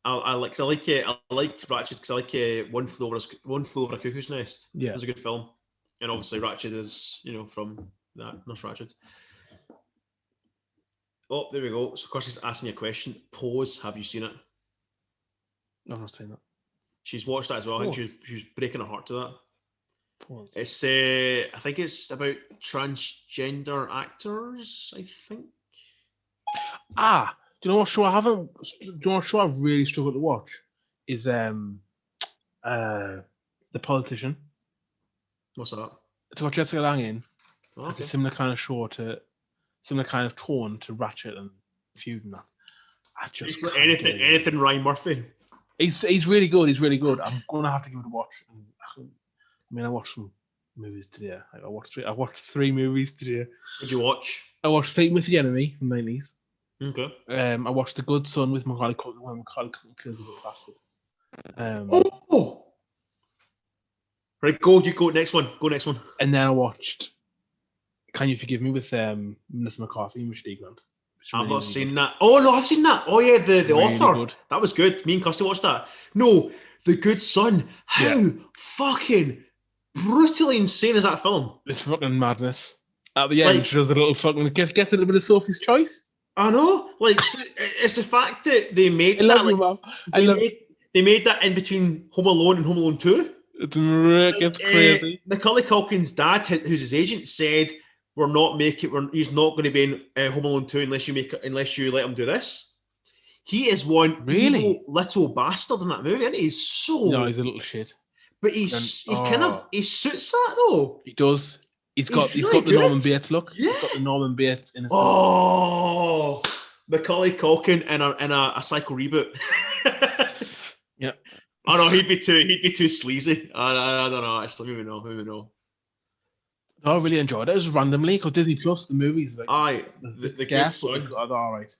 I like Ratchet because I like One Flew Over a Cuckoo's Nest. Yeah, it was a good film, and obviously Ratchet is from that. Not Ratchet. Oh, there we go. So, of course, she's asking you a question. Pose. Have you seen it? I've not seen that. She's watched that as well. Pose. I think she was breaking her heart to that. Pose. It's I think it's about transgender actors. I think. Do you know what show I haven't? Do you know what show I've really struggled to watch? Is The Politician. What's that? It's got Jessica Lange in. Okay. It's a similar kind of show similar kind of tone to Ratchet and Feud and that. I just anything Ryan Murphy. He's really good. He's really good. I'm gonna have to give it a watch. I watched some movies today. I watched 3 movies today. What did you watch? I watched Satan with the Enemy from the 90s. Okay. I watched The Good Son with Macaulay Culkin when Macaulay Culkin kills a little bastard. Right, go next one. Go next one. And then I watched Can You Forgive Me with Melissa McCarthy and Richard E. Grant. I've not seen that. Oh no, I've seen that. Oh yeah, the really author. Good. That was good. Me and Kirsty watched that. No, The Good Son. How fucking brutally insane is that film? It's fucking madness. At the end, she does a little fucking gets a little bit of Sophie's Choice. I know. It's the fact that they made they made that in between Home Alone and Home Alone 2. It's crazy. Macaulay Culkin's dad, who's his agent, said he's not going to be in Home Alone 2 unless you let him do this. He is one evil little bastard in that movie, and he's so. No, he's a little shit. But he suits that though. He does. He's got the Norman Bates look. Yeah. He's got the Norman Bates in his. Oh, Macaulay Culkin in a Psycho reboot. Yeah. Oh no, he'd be too sleazy. I don't know. Actually, maybe no. I really enjoyed it. It was randomly because Disney Plus, the movies. The Good Son. All right.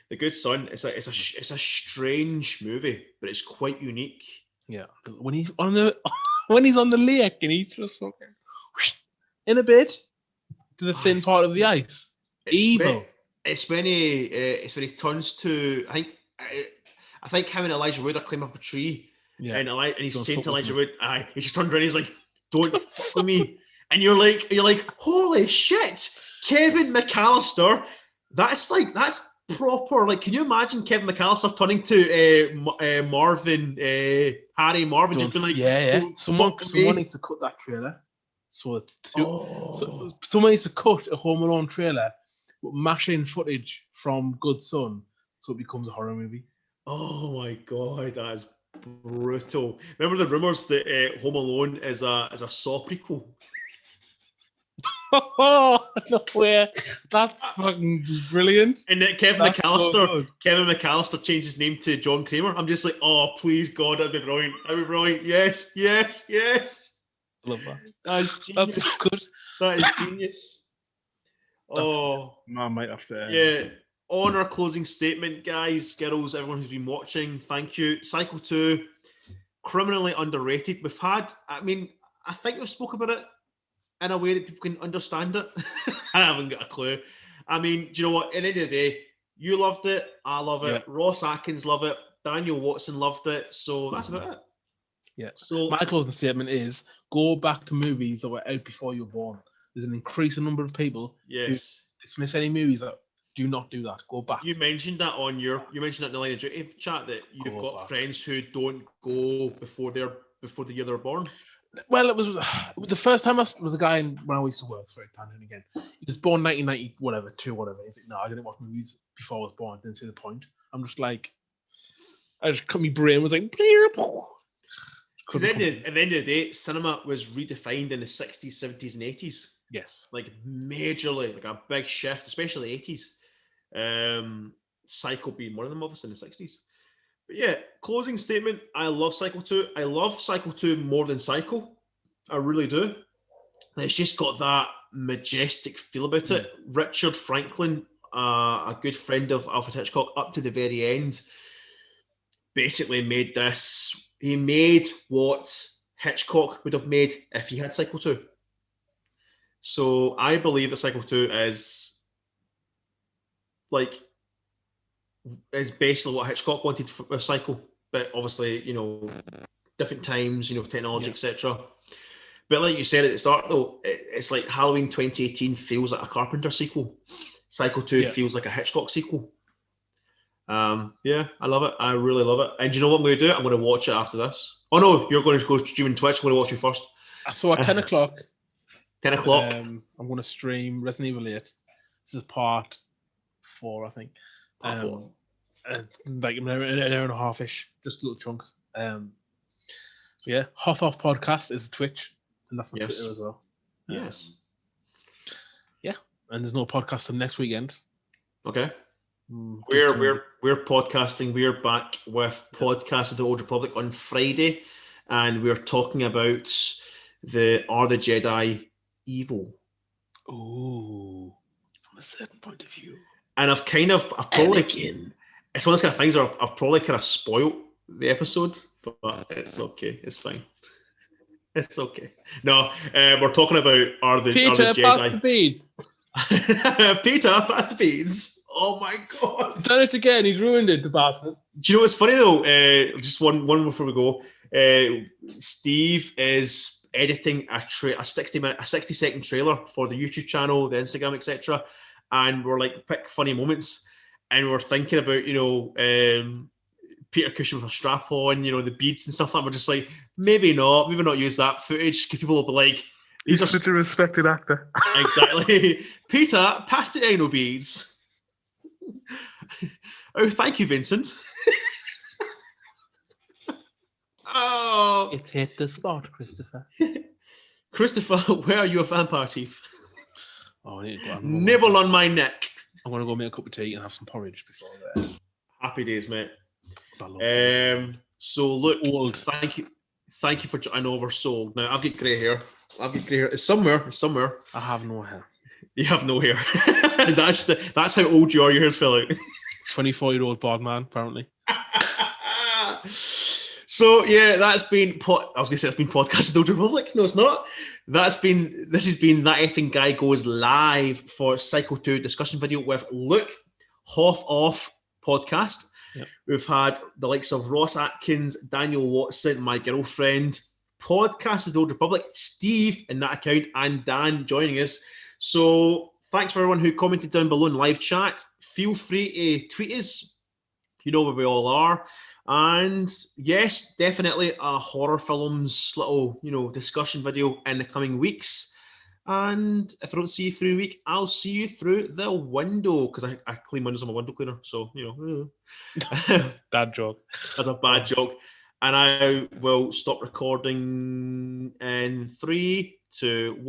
The Good Son. It's a strange movie, but it's quite unique. Yeah. When he's on the lake and he's just fucking in a bit to the thin part of the ice. Evil. It's when he turns to I think him and Elijah Wood are climbing up a tree. Yeah. And he's saying to Elijah Wood, he just turns around and he's like, "Don't fuck with me." and you're like, holy shit, Kevin McAllister. That's proper. Like, can you imagine Kevin McAllister turning to Marvin, Harry Marvin, just being like, yeah. "Oh, Someone fuck me." needs to cut that trailer. So Oh. someone needs to cut a Home Alone trailer, but mash in footage from Good Son, so it becomes a horror movie. Oh my god, that is brutal. Remember the rumors that Home Alone is a Saw prequel? Oh no way! That's fucking brilliant. And that Kevin McAllister changed his name to John Kramer. I'm just like, oh please God, that'd be brilliant. That'd be brilliant. Yes. I love that. That's genius. That's good. That is genius. Oh, I might have to. yeah. On our closing statement, guys, girls, everyone who's been watching, thank you. Psycho 2, criminally underrated. I think we've spoke about it in a way that people can understand it. I haven't got a clue. I mean, do you know what? At the end of the day, you loved it. I love it. Yeah. Ross Atkins loved it. Daniel Watson loved it. So that's about it. Yeah. So my closing statement is: go back to movies that were out before you were born. There's an increasing number of people who dismiss any movies that do not do that. Go back. You mentioned that in the Line of Duty chat that you've got friends who don't go before the year they were born. Well, it was the first time was a guy when I used to work for Tangent again. He was born 1990, whatever. Is it? No, I didn't watch movies before I was born. I didn't see the point. I'm just like, I just cut my brain was like. Because at the end of the day, cinema was redefined in the 60s, 70s, and 80s. Yes. Like majorly, like a big shift, especially the 80s. Psycho being one of them, obviously, in the 60s. But yeah, closing statement. I love Psycho 2. I love Psycho 2 more than Psycho. I really do. It's just got that majestic feel about it. Richard Franklin, a good friend of Alfred Hitchcock, up to the very end, basically made this. He made what Hitchcock would have made if he had Psycho 2. So I believe that Psycho 2 is basically what Hitchcock wanted with Psycho, but obviously, different times, technology, etc. But like you said at the start, though, it's like Halloween 2018 feels like a Carpenter sequel. Psycho 2 feels like a Hitchcock sequel. Yeah, I love it. I really love it. And do you know what I'm going to do? I'm going to watch it after this. Oh no, you're going to go streaming Twitch. I'm going to watch you first. So at 10 o'clock. 10 o'clock. I'm going to stream Resident Evil 8. This is part 4, I think. Part 4. Like an hour and a half-ish, just little chunks. So yeah, HothOffPodcast is Twitch, and that's my Twitter as well. Yes. Yeah, and there's no podcast till next weekend. Okay. We're podcasting. We're back with Podcast of the Old Republic on Friday, and we're talking about Are the Jedi evil? Ooh, from a certain point of view. And I've probably Anakin. It's one of those kind of things where I've probably kind of spoiled the episode, but it's okay. It's fine. It's okay. No, we're talking about Are the Jedi? Pass the beads. Peter, pass the beads. Oh my God! He's done it again. He's ruined it, the bastard. Do you know what's funny though? Just one before we go. Steve is editing a 60-second trailer for the YouTube channel, the Instagram, etc. And we're like, pick funny moments, and we're thinking about Peter Cushing with a strap on, the beads and stuff. And we're just like, maybe not use that footage because people will be like, he's such a respected actor. Exactly. Peter, pass the anal beads. Oh, thank you, Vincent. Oh, it's hit the spot, Christopher. Christopher, where are your vampire teeth? Oh, I need to go. Nibble on my neck. I'm gonna go make a cup of tea and have some porridge before that. Happy days, mate. So look, thank you for. I know we're sold now. I've got grey hair. It's somewhere. I have no hair. You have no hair. That's how old you are. Your hair's fell out. 24-year-old bald man, apparently. So yeah, that's been. I was going to say it's been Podcast of the Old Republic. No, it's not. This has been That Effing Guy Goes Live for Psycho 2 discussion video with Luke, HothOffPodcast. Yep. We've had the likes of Ross Atkins, Daniel Watson, my girlfriend, Podcast of the Old Republic, Steve in that account, and Dan joining us. So thanks for everyone who commented down below in live chat. Feel free to tweet us. You know where we all are. And yes, definitely a horror films little, discussion video in the coming weeks. And if I don't see you through a week, I'll see you through the window, because I clean windows on my window cleaner. So, Bad joke. That's a bad joke. And I will stop recording in 3, 2, 1.